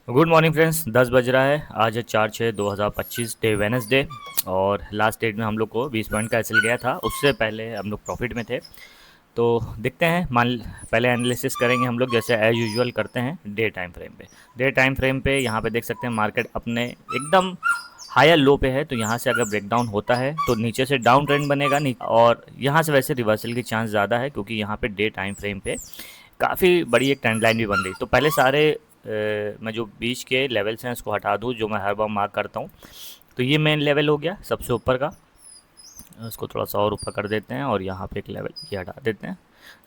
Good morning friends. 10 बज रहा है। आज है 4/6/2025, डे वेनसडे। और लास्ट डेट में हम लोग को 20 पॉइंट का एसएल गया था। उससे पहले हम लोग प्रॉफिट में थे। तो देखते हैं। मान पहले एनालिसिस करेंगे हम लोग, जैसे एज यूजुअल करते हैं डे टाइम फ्रेम पे। डे टाइम फ्रेम पे यहाँ पे देख सकते हैं मार्केट अपने एकदम हायर लो पे है। तो यहाँ से अगर ब्रेकडाउन होता है तो नीचे से डाउन ट्रेंड बनेगा, नहीं और यहाँ से वैसे रिवर्सल की चांस ज़्यादा है, क्योंकि यहाँ पे डे टाइम फ्रेम पे काफ़ी बड़ी एक ट्रेंड लाइन भी बन रही। तो पहले सारे मैं जो बीच के लेवल्स हैं उसको हटा दूँ, जो मैं हर बार मार्क करता हूँ। तो ये मेन लेवल हो गया सबसे ऊपर का। इसको थोड़ा सा और ऊपर कर देते हैं और यहाँ पे एक लेवल ये हटा देते हैं।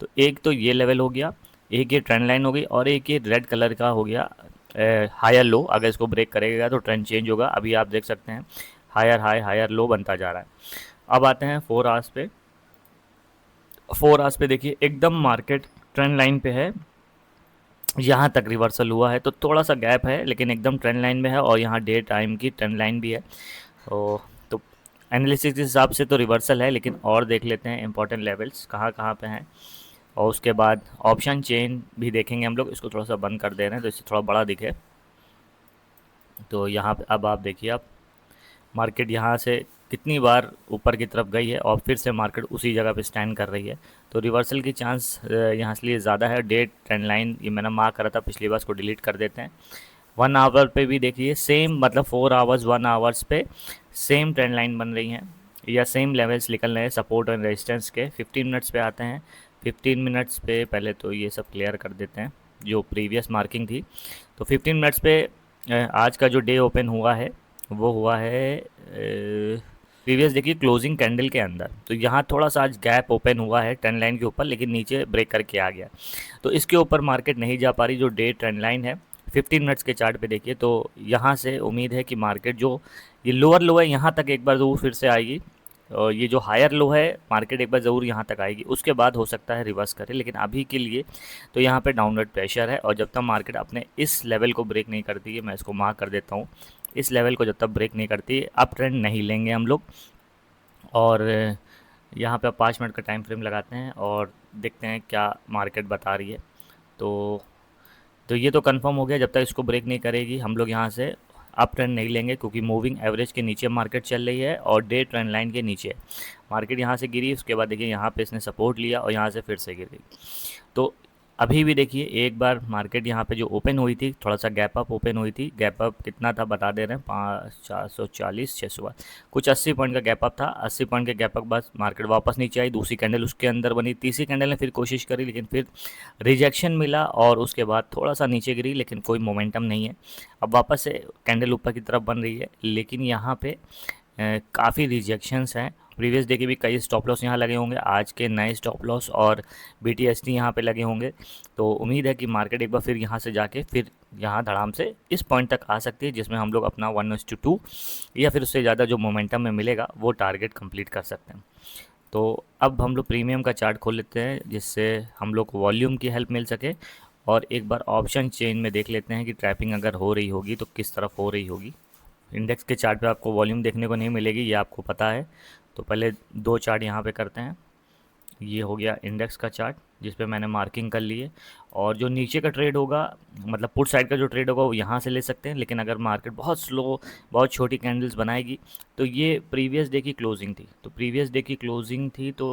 तो एक तो ये लेवल हो गया, एक ये ट्रेंड लाइन हो गई, और एक ये रेड कलर का हो गया हायर लो। अगर इसको ब्रेक करेगा तो ट्रेंड चेंज होगा। अभी आप देख सकते हैं हायर हाई हायर लो बनता जा रहा है। अब आते हैं 4 आवर्स पे। 4 आवर्स पे देखिए एकदम मार्केट ट्रेंड लाइन पे है। यहाँ तक रिवर्सल हुआ है तो थोड़ा सा गैप है, लेकिन एकदम ट्रेंड लाइन में है, और यहाँ डे टाइम की ट्रेंड लाइन भी है। तो एनालिसिस के हिसाब से तो रिवर्सल है, लेकिन और देख लेते हैं इंपॉर्टेंट लेवल्स कहाँ कहाँ पे हैं। और उसके बाद ऑप्शन चेन भी देखेंगे हम लोग। इसको थोड़ा सा बंद कर दे रहे हैं तो इससे थोड़ा बड़ा दिखे। तो यहाँ पे अब आप देखिए, आप मार्केट यहाँ से कितनी बार ऊपर की तरफ गई है और फिर से मार्केट उसी जगह पे स्टैंड कर रही है। तो रिवर्सल की चांस यहाँ इसलिए ज़्यादा है। डे ट्रेंड लाइन ये मैंने मार्क करा था पिछली बार, इसको डिलीट कर देते हैं। 1 आवर पे भी देखिए सेम, मतलब 4 आवर्स 1 आवर्स पे सेम ट्रेंड लाइन बन रही हैं, या सेम लेवल्स निकल रहे हैं सपोर्ट और रेजिस्टेंस के। 15 मिनट्स पे आते हैं। 15 मिनट्स पे पहले तो ये सब क्लियर कर देते हैं जो प्रीवियस मार्किंग थी। तो 15 मिनट्स पे आज का जो डे ओपन हुआ है वो हुआ है प्रीवियस देखिए क्लोजिंग कैंडल के अंदर। तो यहाँ थोड़ा सा आज गैप ओपन हुआ है ट्रेंड लाइन के ऊपर, लेकिन नीचे ब्रेक करके आ गया। तो इसके ऊपर मार्केट नहीं जा पा रही, जो डे ट्रेंड लाइन है। 15 मिनट्स के चार्ट पे देखिए, तो यहाँ से उम्मीद है कि मार्केट जो ये लोअर लो है यहाँ तक एक बार ज़रूर फिर से आएगी। और ये जो हायर लो है मार्केट एक बार ज़रूर यहाँ तक आएगी, उसके बाद हो सकता है रिवर्स करे। लेकिन अभी के लिए तो यहाँ पे डाउनवर्ड प्रेशर है, और जब तक मार्केट अपने इस लेवल को ब्रेक नहीं करती है, मैं इसको मार्क कर देता हूँ, इस लेवल को जब तक ब्रेक नहीं करती अप ट्रेंड नहीं लेंगे हम लोग। और यहाँ पे आप 5 मिनट का टाइम फ्रेम लगाते हैं और देखते हैं क्या मार्केट बता रही है। तो ये तो कंफर्म हो गया, जब तक इसको ब्रेक नहीं करेगी हम लोग यहाँ से अप ट्रेंड नहीं लेंगे, क्योंकि मूविंग एवरेज के नीचे मार्केट चल रही है और डे ट्रेंड लाइन के नीचे मार्केट यहाँ से गिरी। उसके बाद देखिए यहाँ पे इसने सपोर्ट लिया और यहाँ से फिर से गिर गई। तो अभी भी देखिए एक बार मार्केट यहाँ पे जो ओपन हुई थी, थोड़ा सा गैप अप ओपन हुई थी। गैप अप कितना था बता दे रहे हैं, 440 600, कुछ 80 पॉइंट का गैप अप था। 80 पॉइंट के गैप अप बाद मार्केट वापस नीचे आई, दूसरी कैंडल उसके अंदर बनी, तीसरी कैंडल ने फिर कोशिश करी, लेकिन फिर रिजेक्शन मिला और उसके बाद थोड़ा सा नीचे गिरी, लेकिन कोई मोमेंटम नहीं है। अब वापस से कैंडल ऊपर की तरफ बन रही है, लेकिन यहाँ पे काफ़ी रिजेक्शंस हैं। प्रीवियस डे के भी कई स्टॉप लॉस यहाँ लगे होंगे, आज के नए स्टॉप लॉस और BTST यहाँ पे लगे होंगे। तो उम्मीद है कि मार्केट एक बार फिर यहाँ से जाके फिर यहाँ धड़ाम से इस पॉइंट तक आ सकती है, जिसमें हम लोग अपना 1:2 या फिर उससे ज़्यादा जो मोमेंटम में मिलेगा वो टारगेट कंप्लीट कर सकते हैं। तो अब हम लोग प्रीमियम का चार्ट खोल लेते हैं, जिससे हम लोग को वॉल्यूम की हेल्प मिल सके। और एक बार ऑप्शन चेन में देख लेते हैं कि ट्रैपिंग अगर हो रही होगी तो किस तरफ हो रही होगी। इंडेक्स के चार्ट पे आपको वॉल्यूम देखने को नहीं मिलेगी, ये आपको पता है। तो पहले दो चार्ट यहाँ पे करते हैं। ये हो गया इंडेक्स का चार्ट, जिस पे मैंने मार्किंग कर ली है। और जो नीचे का ट्रेड होगा, मतलब पुट साइड का जो ट्रेड होगा वो यहाँ से ले सकते हैं। लेकिन अगर मार्केट बहुत स्लो, बहुत छोटी कैंडल्स बनाएगी, तो ये प्रीवियस डे की क्लोजिंग थी। तो प्रीवियस डे की क्लोजिंग थी तो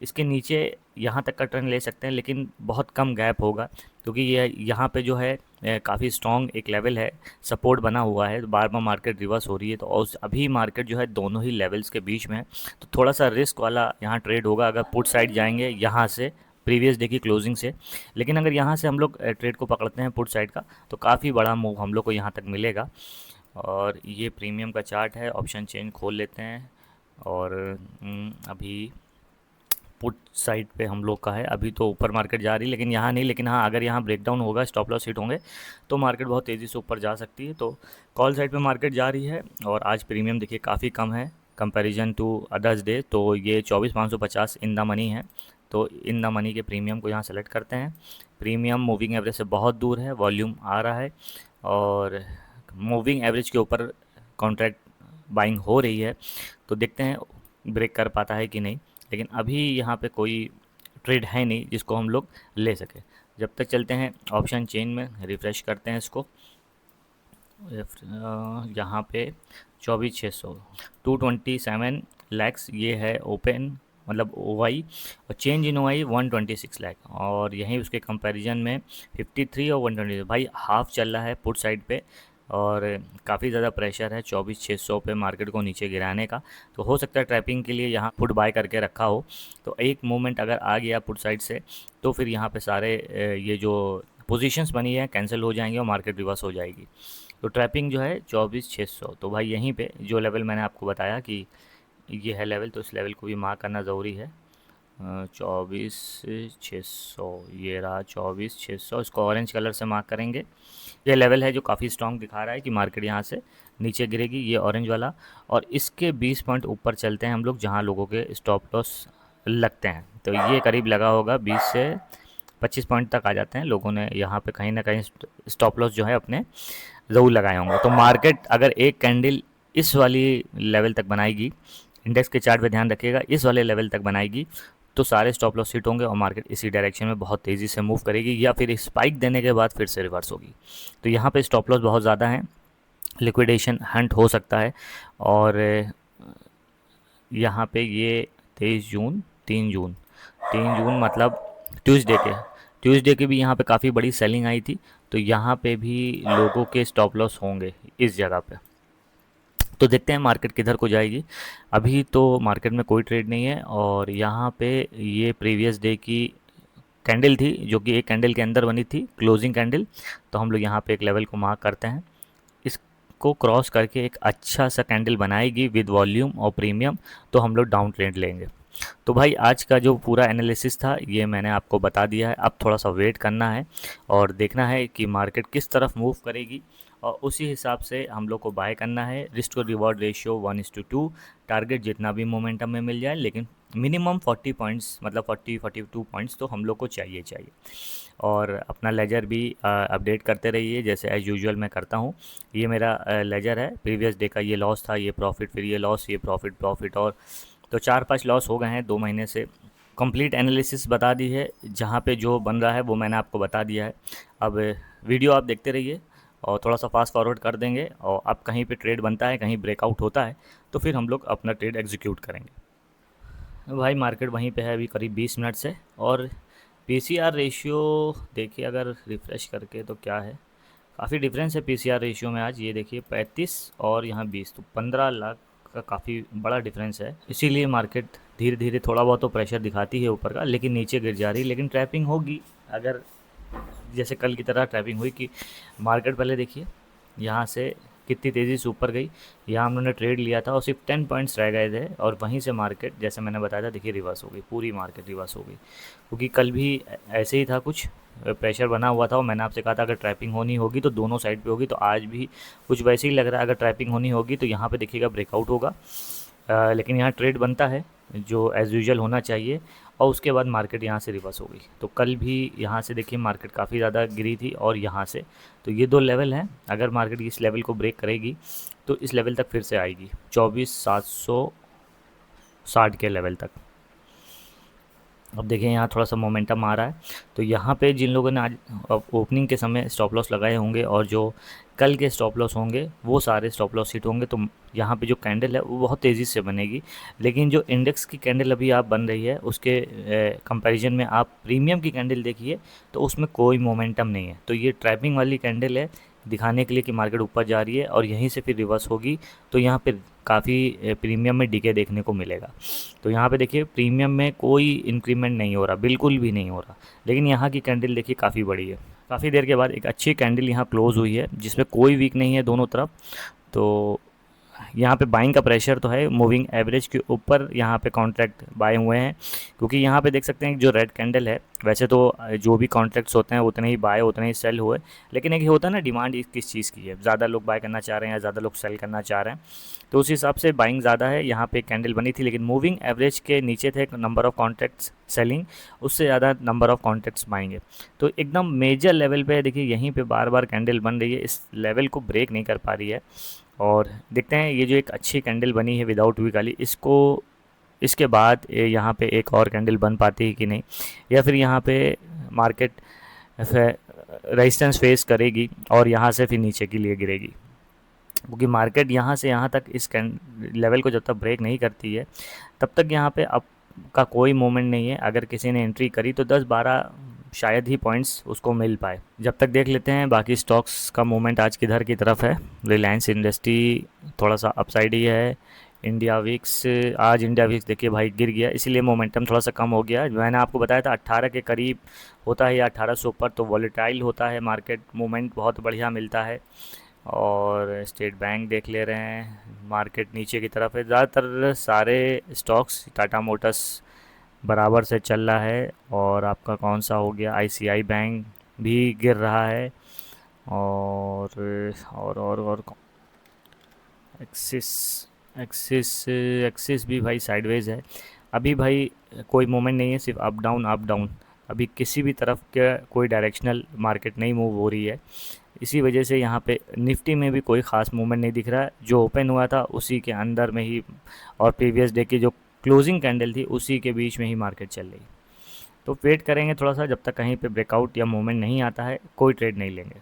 इसके नीचे यहाँ तक का ट्रेंड ले सकते हैं, लेकिन बहुत कम गैप होगा, क्योंकि ये यहाँ पे जो है काफ़ी स्ट्रॉन्ग एक लेवल है, सपोर्ट बना हुआ है। तो बार बार मार्केट रिवर्स हो रही है, तो और अभी मार्केट जो है दोनों ही लेवल्स के बीच में है। तो थोड़ा सा रिस्क वाला यहाँ ट्रेड होगा अगर पुट साइड जाएंगे यहाँ से प्रीवियस डे की क्लोजिंग से। लेकिन अगर यहाँ से हम लोग ट्रेड को पकड़ते हैं पुट साइड का, तो काफ़ी बड़ा मूव हम लोग को यहाँ तक मिलेगा। और ये प्रीमियम का चार्ट है। ऑप्शन चेन खोल लेते हैं और अभी पुट साइड पे हम लोग का है। अभी तो ऊपर मार्केट जा रही है, लेकिन यहाँ नहीं। लेकिन हाँ, अगर यहाँ ब्रेकडाउन होगा, स्टॉप लॉस हिट होंगे, तो मार्केट बहुत तेज़ी से ऊपर जा सकती है। तो कॉल साइड पे मार्केट जा रही है। और आज प्रीमियम देखिए काफ़ी कम है कंपैरिजन टू अदर्स डे। तो ये 24,550 इन द मनी है। तो इन द मनी के प्रीमियम को यहाँ सेलेक्ट करते हैं। प्रीमियम मूविंग एवरेज से बहुत दूर है, वॉल्यूम आ रहा है और मूविंग एवरेज के ऊपर कॉन्ट्रैक्ट बाइंग हो रही है। तो देखते हैं ब्रेक कर पाता है कि नहीं। लेकिन अभी यहाँ पे कोई ट्रेड है नहीं जिसको हम लोग ले सके। जब तक चलते हैं ऑप्शन चेन में, रिफ़्रेश करते हैं इसको। यहाँ पे 24,600, 227 लैक्स ये है ओपन, मतलब OI, और चेंज इन OI 126 लाख, और यहीं उसके कंपैरिजन में 53 और 120, भाई हाफ चल रहा है पुट साइड पे, और काफ़ी ज़्यादा प्रेशर है 24,600 पे मार्केट को नीचे गिराने का। तो हो सकता है ट्रैपिंग के लिए यहाँ पुट बाय करके रखा हो, तो एक मूवमेंट अगर आ गया पुट साइड से तो फिर यहाँ पे सारे ये जो पोजीशंस बनी है कैंसिल हो जाएंगे और मार्केट रिवर्स हो जाएगी। तो ट्रैपिंग जो है 24,600, तो भाई यहीं पे जो लेवल मैंने आपको बताया कि ये है लेवल, तो इस लेवल को भी मार्क करना ज़रूरी है। 24,600, ये रहा 24,600, इसको ऑरेंज कलर से मार्क करेंगे। ये लेवल है जो काफ़ी स्ट्रॉन्ग दिखा रहा है कि मार्केट यहाँ से नीचे गिरेगी, ये ऑरेंज वाला। और इसके 20 पॉइंट ऊपर चलते हैं हम लोग, जहाँ लोगों के स्टॉप लॉस लगते हैं, तो ये करीब लगा होगा 20 से 25 पॉइंट तक आ जाते हैं। लोगों ने यहाँ पे कहीं ना कहीं स्टॉप लॉस जो है अपने ज़रूर लगाए होंगे। तो मार्केट अगर एक कैंडल इस वाली लेवल तक बनाएगी, इंडेक्स के चार्ट पे ध्यान रखिएगा, इस वाले लेवल तक बनाएगी, तो सारे स्टॉप लॉस हिट होंगे और मार्केट इसी डायरेक्शन में बहुत तेज़ी से मूव करेगी, या फिर स्पाइक देने के बाद फिर से रिवर्स होगी। तो यहाँ पे स्टॉप लॉस बहुत ज़्यादा है, लिक्विडेशन हंट हो सकता है। और यहाँ पे ये 23 जून, 3 जून, 3 जून मतलब ट्यूसडे के भी यहाँ पे काफ़ी बड़ी सेलिंग आई थी, तो यहाँ पे भी लोगों के स्टॉप लॉस होंगे इस जगह पे। तो देखते हैं मार्केट किधर को जाएगी। अभी तो मार्केट में कोई ट्रेड नहीं है, और यहाँ पे ये प्रीवियस डे की कैंडल थी जो कि एक कैंडल के अंदर बनी थी, क्लोजिंग कैंडल। तो हम लोग यहाँ पे एक लेवल को मार्क करते हैं, इसको क्रॉस करके एक अच्छा सा कैंडल बनाएगी विद वॉल्यूम और प्रीमियम, तो हम लोग डाउन ट्रेंड लेंगे। तो भाई आज का जो पूरा एनालिसिस था ये मैंने आपको बता दिया है। अब थोड़ा सा वेट करना है और देखना है कि मार्केट किस तरफ मूव करेगी, और उसी हिसाब से हम लोग को बाय करना है। Risk to reward ratio 1:2, target जितना भी मोमेंटम में मिल जाए, लेकिन मिनिमम 40 पॉइंट्स, मतलब 42 पॉइंट्स तो हम लोग को चाहिए। और अपना लेजर भी अपडेट करते रहिए, जैसे एज यूजुअल मैं करता हूँ। ये मेरा लेजर है, प्रीवियस डे का ये लॉस था, ये प्रॉफिट, फिर ये लॉस, ये प्रॉफिट, और तो 4-5 लॉस हो गए हैं 2 महीने से। कंप्लीट एनालिसिस बता दी है, जहाँ पे जो बन रहा है वो मैंने आपको बता दिया है। अब वीडियो आप देखते रहिए और थोड़ा सा फास्ट फॉरवर्ड कर देंगे, और अब कहीं पे ट्रेड बनता है, कहीं ब्रेकआउट होता है, तो फिर हम लोग अपना ट्रेड एग्जीक्यूट करेंगे। भाई मार्केट वहीं पे है अभी करीब 20 मिनट से, और पीसीआर रेशियो देखिए अगर रिफ़्रेश करके तो क्या है, काफ़ी डिफरेंस है पीसीआर रेशियो में आज। ये देखिए 35 और यहाँ 20, तो 15 लाख का काफ़ी बड़ा डिफरेंस है। इसीलिए मार्केट धीरे धीरे थोड़ा बहुत तो प्रेशर दिखाती है ऊपर का, लेकिन नीचे गिर जा रही है। लेकिन ट्रैपिंग होगी अगर जैसे कल की तरह ट्रैपिंग हुई कि मार्केट पहले देखिए यहाँ से कितनी तेज़ी से ऊपर गई, यहाँ हम लोगों ने ट्रेड लिया था और सिर्फ 10 पॉइंट्स रह गए थे, और वहीं से मार्केट जैसे मैंने बताया था देखिए रिवर्स हो गई, पूरी मार्केट रिवर्स हो गई। क्योंकि कल भी ऐसे ही था, कुछ प्रेशर बना हुआ था, और मैंने आपसे कहा था अगर ट्रैपिंग होनी होगी तो दोनों साइड पे होगी, तो आज भी कुछ वैसे ही लग रहा है। अगर ट्रैपिंग होनी होगी तो यहाँ पे देखिएगा ब्रेकआउट होगा, लेकिन यहाँ ट्रेड बनता है जो एज़ यूजुअल होना चाहिए, और उसके बाद मार्केट यहाँ से रिवर्स हो गई। तो कल भी यहाँ से देखिए मार्केट काफ़ी ज़्यादा गिरी थी, और यहाँ से, तो ये 2 लेवल हैं। अगर मार्केट इस लेवल को ब्रेक करेगी तो इस लेवल तक फिर से आएगी, 24,760 के लेवल तक। अब देखिए यहाँ थोड़ा सा मोमेंटम आ रहा है, तो यहाँ पे जिन लोगों ने आज ओपनिंग के समय स्टॉप लॉस लगाए होंगे और जो कल के स्टॉप लॉस होंगे वो सारे स्टॉप लॉस हिट होंगे। तो यहाँ पे जो कैंडल है वो बहुत तेज़ी से बनेगी, लेकिन जो इंडेक्स की कैंडल अभी आप बन रही है उसके कंपैरिजन में आप प्रीमियम की कैंडल देखिए तो उसमें कोई मोमेंटम नहीं है। तो ये ट्रैपिंग वाली कैंडल है, दिखाने के लिए कि मार्केट ऊपर जा रही है और यहीं से फिर रिवर्स होगी, तो यहाँ पे काफ़ी प्रीमियम में डीके देखने को मिलेगा। तो यहाँ पे देखिए प्रीमियम में कोई इंक्रीमेंट नहीं हो रहा, बिल्कुल भी नहीं हो रहा, लेकिन यहाँ की कैंडल देखिए काफ़ी बड़ी है। काफ़ी देर के बाद एक अच्छी कैंडल यहाँ क्लोज हुई है जिसमें कोई वीक नहीं है दोनों तरफ। तो यहाँ पे बाइंग का प्रेशर तो है, मूविंग एवरेज के ऊपर यहाँ पे कॉन्ट्रैक्ट बाय हुए हैं, क्योंकि यहाँ पे देख सकते हैं जो रेड कैंडल है, वैसे तो जो भी कॉन्ट्रैक्ट्स होते हैं उतने ही बाय उतने ही सेल हुए, लेकिन एक होता है ना डिमांड किस चीज़ की है, ज़्यादा लोग बाय करना चाह रहे हैं या ज़्यादा लोग सेल करना चाह रहे हैं, तो उस हिसाब से बाइंग ज़्यादा है। यहाँ पे कैंडल बनी थी, लेकिन मूविंग एवरेज के नीचे थे नंबर ऑफ़ कॉन्ट्रैक्ट्स सेलिंग, उससे ज़्यादा नंबर ऑफ़ कॉन्ट्रैक्ट्स बाइंग है। तो एकदम मेजर लेवल पे देखिए यहीं पे बार बार कैंडल बन रही है, इस लेवल को ब्रेक नहीं कर पा रही है। और देखते हैं ये जो एक अच्छी कैंडल बनी है विदाउट वीक वाली, इसको इसके बाद यहाँ पे एक और कैंडल बन पाती है कि नहीं, या फिर यहाँ पे मार्केट रेजिस्टेंस फेस करेगी और यहाँ से फिर नीचे के लिए गिरेगी, क्योंकि मार्केट यहाँ से यहाँ तक इस लेवल को जब तक ब्रेक नहीं करती है तब तक यहाँ पे अप का कोई मोमेंट नहीं है। अगर किसी ने एंट्री करी तो 10-12 शायद ही पॉइंट्स उसको मिल पाए। जब तक देख लेते हैं बाकी स्टॉक्स का मूवमेंट आज किधर की तरफ है। रिलायंस इंडस्ट्री थोड़ा सा अपसाइड ही है। इंडिया विक्स, आज इंडिया विक्स देखिए भाई गिर गया, इसीलिए मोमेंटम थोड़ा सा कम हो गया। मैंने आपको बताया था 18 के करीब होता है या 18 से ऊपर तो वॉलेटाइल होता है, मार्केट मूवमेंट बहुत बढ़िया मिलता है। और स्टेट बैंक देख ले रहे हैं, मार्केट नीचे की तरफ है। ज़्यादातर सारे स्टॉक्स, टाटा मोटर्स बराबर से चल रहा है, और आपका कौन सा हो गया, आईसीआई बैंक भी गिर रहा है, और एक्सिस एक्सिस एक्सिस भी भाई साइडवेज है। अभी भाई कोई मोमेंट नहीं है, सिर्फ अप डाउन अप डाउन। अभी किसी भी तरफ का कोई डायरेक्शनल मार्केट नहीं मूव हो रही है। इसी वजह से यहाँ पे निफ्टी में भी कोई ख़ास मूवमेंट नहीं दिख रहा है। जो ओपन हुआ था उसी के अंदर में ही, और प्रीवियस डे की जो क्लोजिंग कैंडल थी उसी के बीच में ही मार्केट चल रही। तो वेट करेंगे थोड़ा सा, जब तक कहीं पे ब्रेकआउट या मूवमेंट नहीं आता है कोई ट्रेड नहीं लेंगे।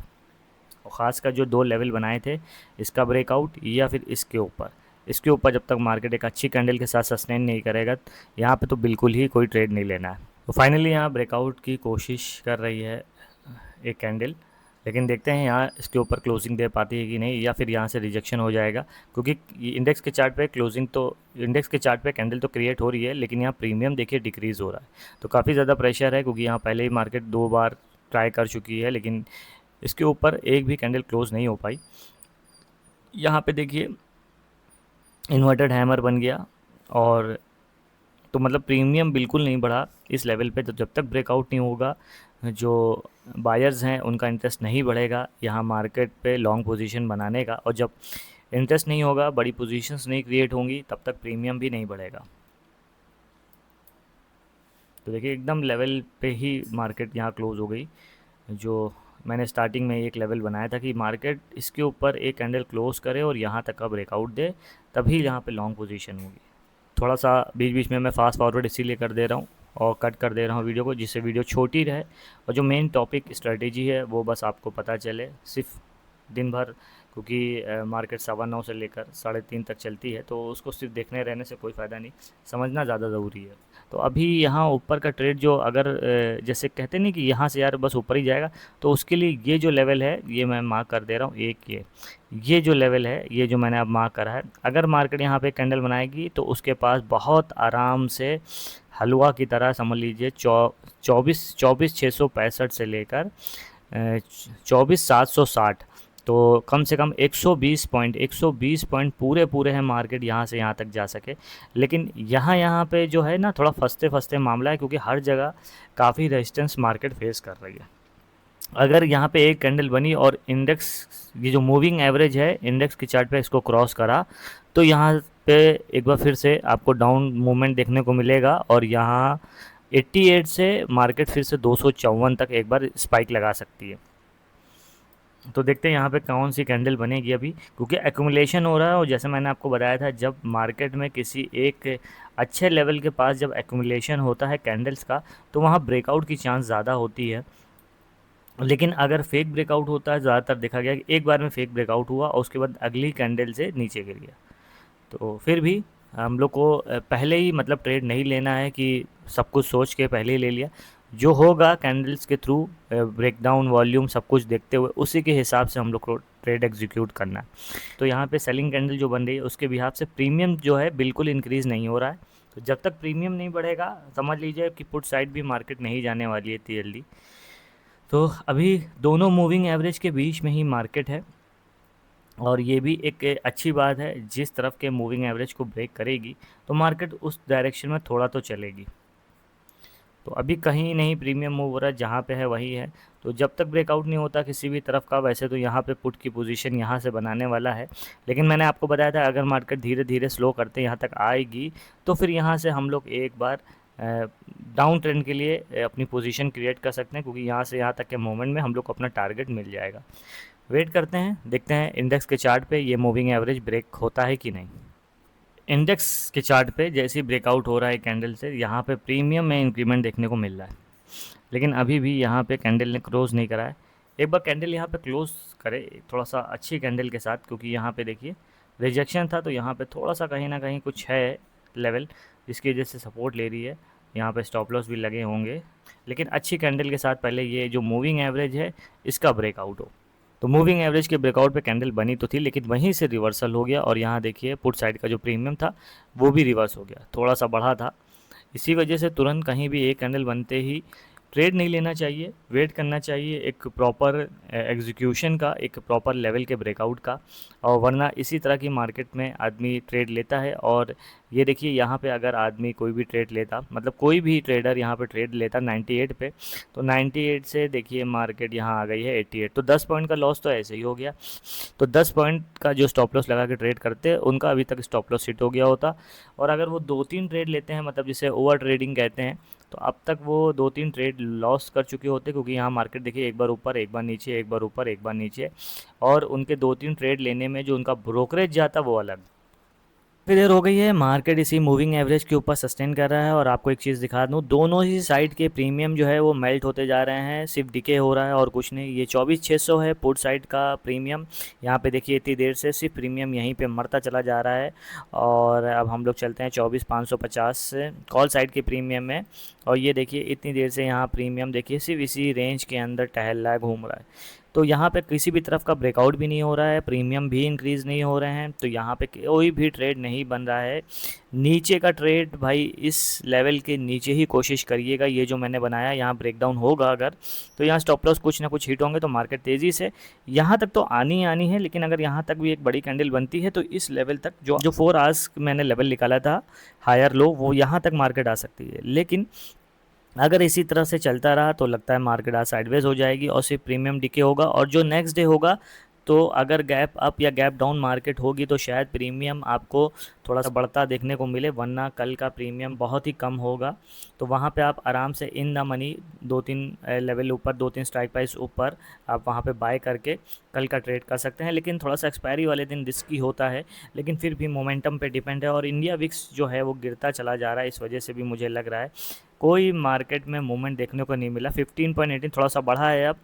और ख़ासकर जो 2 लेवल बनाए थे, इसका ब्रेकआउट या फिर इसके ऊपर जब तक मार्केट एक अच्छी कैंडल के साथ सस्टेन नहीं करेगा, यहाँ पे तो बिल्कुल ही कोई ट्रेड नहीं लेना है। तो फाइनली यहाँ ब्रेकआउट की कोशिश कर रही है एक कैंडल, लेकिन देखते हैं यहाँ इसके ऊपर क्लोजिंग दे पाती है कि नहीं, या फिर यहाँ से रिजेक्शन हो जाएगा। क्योंकि इंडेक्स के चार्ट पे क्लोजिंग तो, इंडेक्स के चार्ट पे कैंडल तो क्रिएट हो रही है, लेकिन यहाँ प्रीमियम देखिए डिक्रीज़ हो रहा है। तो काफ़ी ज़्यादा प्रेशर है, क्योंकि यहाँ पहले ही मार्केट 2 बार ट्राई कर चुकी है, लेकिन इसके ऊपर एक भी कैंडल क्लोज नहीं हो पाई। यहाँ पे देखिए इन्वर्टेड हैमर बन गया, और तो मतलब प्रीमियम बिल्कुल नहीं बढ़ा इस लेवल पे। तो जब तक ब्रेकआउट नहीं होगा, जो बायर्स हैं उनका इंटरेस्ट नहीं बढ़ेगा यहाँ मार्केट पे लॉन्ग पोजीशन बनाने का, और जब इंटरेस्ट नहीं होगा, बड़ी पोजीशंस नहीं क्रिएट होंगी, तब तक प्रीमियम भी नहीं बढ़ेगा। तो देखिए एकदम लेवल पे ही मार्केट यहाँ क्लोज हो गई। जो मैंने स्टार्टिंग में एक लेवल बनाया था कि मार्केट इसके ऊपर एक कैंडल क्लोज करे और यहाँ तक का ब्रेकआउट दे, तभी यहाँ पे लॉन्ग पोजीशन होगी। थोड़ा सा बीच बीच में मैं फास्ट फॉरवर्ड इसीलिए कर दे रहा हूँ और कट कर दे रहा हूँ वीडियो को, जिससे वीडियो छोटी रहे और जो मेन टॉपिक स्ट्रेटेजी है वो बस आपको पता चले सिर्फ दिन भर। क्योंकि मार्केट 9:15 से लेकर 3:30 तक चलती है, तो उसको सिर्फ देखने रहने से कोई फ़ायदा नहीं, समझना ज़्यादा ज़रूरी है। तो अभी यहाँ ऊपर का ट्रेड जो, अगर जैसे कहते नहीं कि यहाँ से यार बस ऊपर ही जाएगा, तो उसके लिए ये जो लेवल है ये मैं मार्क कर दे रहा हूँ। एक ये जो लेवल है, ये जो मैंने अब मार्क करा है, अगर मार्केट यहाँ पे कैंडल बनाएगी तो उसके पास बहुत आराम से हलवा की तरह समझ लीजिए 24,665 से लेकर 24,760, तो कम से कम 120 पॉइंट पूरे पूरे हैं मार्केट यहाँ से यहाँ तक जा सके। लेकिन यहाँ पे जो है ना, थोड़ा फंसते फंसते मामला है, क्योंकि हर जगह काफ़ी रेजिस्टेंस मार्केट फेस कर रही है। अगर यहाँ पे एक कैंडल बनी और इंडेक्स, ये जो मूविंग एवरेज है इंडेक्स के चार्ट पे, इसको क्रॉस करा, तो यहाँ पे एक बार फिर से आपको डाउन मूवमेंट देखने को मिलेगा, और यहाँ 88 से मार्केट फिर से 254 तक एक बार स्पाइक लगा सकती है। तो देखते हैं यहाँ पे कौन सी कैंडल बनेगी अभी, क्योंकि एक्यूमुलेशन हो रहा है। और जैसे मैंने आपको बताया था, जब मार्केट में किसी एक अच्छे लेवल के पास जब एक्यूमुलेशन होता है कैंडल्स का, तो वहाँ ब्रेकआउट की चांस ज़्यादा होती है। लेकिन अगर फेक ब्रेकआउट होता है, ज़्यादातर देखा गया कि एक बार में फेक ब्रेकआउट हुआ और उसके बाद अगली कैंडल से नीचे गिर गया। तो फिर भी हम लोग को पहले ही मतलब ट्रेड नहीं लेना है कि सब कुछ सोच के पहले ही ले लिया। जो होगा कैंडल्स के थ्रू, ब्रेकडाउन, वॉल्यूम, सब कुछ देखते हुए उसी के हिसाब से हम लोग को ट्रेड एग्जीक्यूट करना है। तो यहाँ पे सेलिंग कैंडल जो बन रही है उसके बिहाफ से प्रीमियम जो है बिल्कुल इंक्रीज़ नहीं हो रहा है। तो जब तक प्रीमियम नहीं बढ़ेगा, समझ लीजिए कि पुट साइड भी मार्केट नहीं जाने वाली है इतनी जल्दी। तो अभी दोनों मूविंग एवरेज के बीच में ही मार्केट है, और ये भी एक अच्छी बात है। जिस तरफ के मूविंग एवरेज को ब्रेक करेगी तो मार्केट उस डायरेक्शन में थोड़ा तो चलेगी। तो अभी कहीं नहीं प्रीमियम मूव हो रहा है, जहाँ पे है वही है। तो जब तक ब्रेकआउट नहीं होता किसी भी तरफ का, वैसे तो यहाँ पे पुट की पोजीशन यहाँ से बनाने वाला है। लेकिन मैंने आपको बताया था अगर मार्केट धीरे धीरे स्लो करते यहाँ तक आएगी, तो फिर यहाँ से हम लोग एक बार डाउन ट्रेंड के लिए अपनी पोजीशन क्रिएट कर सकते हैं, क्योंकि यहाँ से यहाँ तक के मोमेंट में हम लोग को अपना टारगेट मिल जाएगा। वेट करते हैं, देखते हैं इंडेक्स के चार्ट पे ये मूविंग एवरेज ब्रेक होता है कि नहीं। इंडेक्स के चार्ट पे जैसे ही ब्रेकआउट हो रहा है कैंडल से, यहाँ पे प्रीमियम में इंक्रीमेंट देखने को मिल रहा है। लेकिन अभी भी यहाँ पे कैंडल ने क्लोज़ नहीं करा है। एक बार कैंडल यहाँ पे क्लोज़ करे थोड़ा-सा अच्छी कैंडल के साथ, क्योंकि यहाँ पे देखिए रिजेक्शन था, तो यहाँ पे थोड़ा-सा कहीं न कहीं कुछ है लेवल, जिसकी वजह से सपोर्ट ले रही है। यहाँ पे स्टॉप लॉस भी लगे होंगे, लेकिन अच्छी कैंडल के साथ पहले ये जो मूविंग एवरेज है, इसका ब्रेकआउट हो। तो मूविंग एवरेज के ब्रेकआउट पे कैंडल बनी तो थी, लेकिन वहीं से रिवर्सल हो गया और यहाँ देखिए पुट साइड का जो प्रीमियम था, वो भी रिवर्स हो गया, थोड़ा-सा बढ़ा था। इसी वजह से तुरंत कहीं भी एक कैंडल बनते ही ट्रेड नहीं लेना चाहिए, वेट करना चाहिए एक प्रॉपर एग्जीक्यूशन का, एक प्रॉपर लेवल के ब्रेकआउट का, और वरना इसी तरह की मार्केट में आदमी ट्रेड लेता है। और ये देखिए यहाँ पे अगर आदमी कोई भी ट्रेड लेता, मतलब कोई भी ट्रेडर यहाँ पे ट्रेड लेता 98 पे, तो 98 से देखिए मार्केट यहाँ आ गई है 88, तो 10 पॉइंट का लॉस तो ऐसे ही हो गया। तो 10 पॉइंट का जो स्टॉप लॉस लगा के ट्रेड करते उनका अभी तक स्टॉप लॉस हिट हो गया होता। और अगर वो 2-3 ट्रेड लेते हैं, मतलब जिसे ओवर ट्रेडिंग कहते हैं, तो अब तक वो 2-3 ट्रेड लॉस कर चुके होते, क्योंकि यहाँ मार्केट देखिए एक बार ऊपर, एक बार नीचे, एक बार ऊपर, एक बार नीचे, और उनके 2-3 ट्रेड लेने में जो उनका ब्रोकरेज जाता वो अलग। काफ़ी देर हो गई है, मार्केट इसी मूविंग एवरेज के ऊपर सस्टेन कर रहा है। और आपको एक चीज़ दिखा दूँ, दोनों ही साइड के प्रीमियम जो है वो मेल्ट होते जा रहे हैं, सिर्फ डिके हो रहा है और कुछ नहीं। ये 24,600 है पुट साइड का प्रीमियम। यहाँ पे देखिए इतनी देर से सिर्फ प्रीमियम यहीं पे मरता चला जा रहा है। और अब हम लोग चलते हैं 24,550 से कॉल साइड के प्रीमियम में, और ये देखिए इतनी देर से यहाँ प्रीमियम देखिए सिर्फ इसी रेंज के अंदर टहल रहा है, घूम रहा है। तो यहाँ पे किसी भी तरफ का ब्रेकआउट भी नहीं हो रहा है, प्रीमियम भी इंक्रीज़ नहीं हो रहे हैं, तो यहाँ पे कोई भी ट्रेड नहीं बन रहा है। नीचे का ट्रेड भाई इस लेवल के नीचे ही कोशिश करिएगा। ये जो मैंने बनाया यहाँ ब्रेकडाउन होगा अगर, तो यहाँ स्टॉप लॉस कुछ ना कुछ हिट होंगे, तो मार्केट तेज़ी से यहाँ तक तो आनी ही आनी है। लेकिन अगर यहाँ तक भी एक बड़ी कैंडल बनती है, तो इस लेवल तक जो जो 4 आवर्स मैंने लेवल निकाला था हायर लो, वो यहाँ तक मार्केट आ सकती है। लेकिन अगर इसी तरह से चलता रहा तो लगता है मार्केट आज साइडवेज हो जाएगी और सिर्फ प्रीमियम डिके होगा। और जो नेक्स्ट डे होगा, तो अगर गैप अप या गैप डाउन मार्केट होगी, तो शायद प्रीमियम आपको थोड़ा सा बढ़ता देखने को मिले, वरना कल का प्रीमियम बहुत ही कम होगा। तो वहाँ पे आप आराम से इन द मनी 2-3 लेवल ऊपर, 2-3 स्ट्राइक प्राइस ऊपर आप वहाँ पे बाय करके कल का ट्रेड कर सकते हैं। लेकिन थोड़ा सा एक्सपायरी वाले दिन रिस्की होता है, लेकिन फिर भी मोमेंटम पे डिपेंड है। और इंडिया विक्स जो है वो गिरता चला जा रहा है, इस वजह से भी मुझे लग रहा है कोई मार्केट में मूवमेंट देखने को नहीं मिला। 15.18 थोड़ा सा बढ़ा है अब,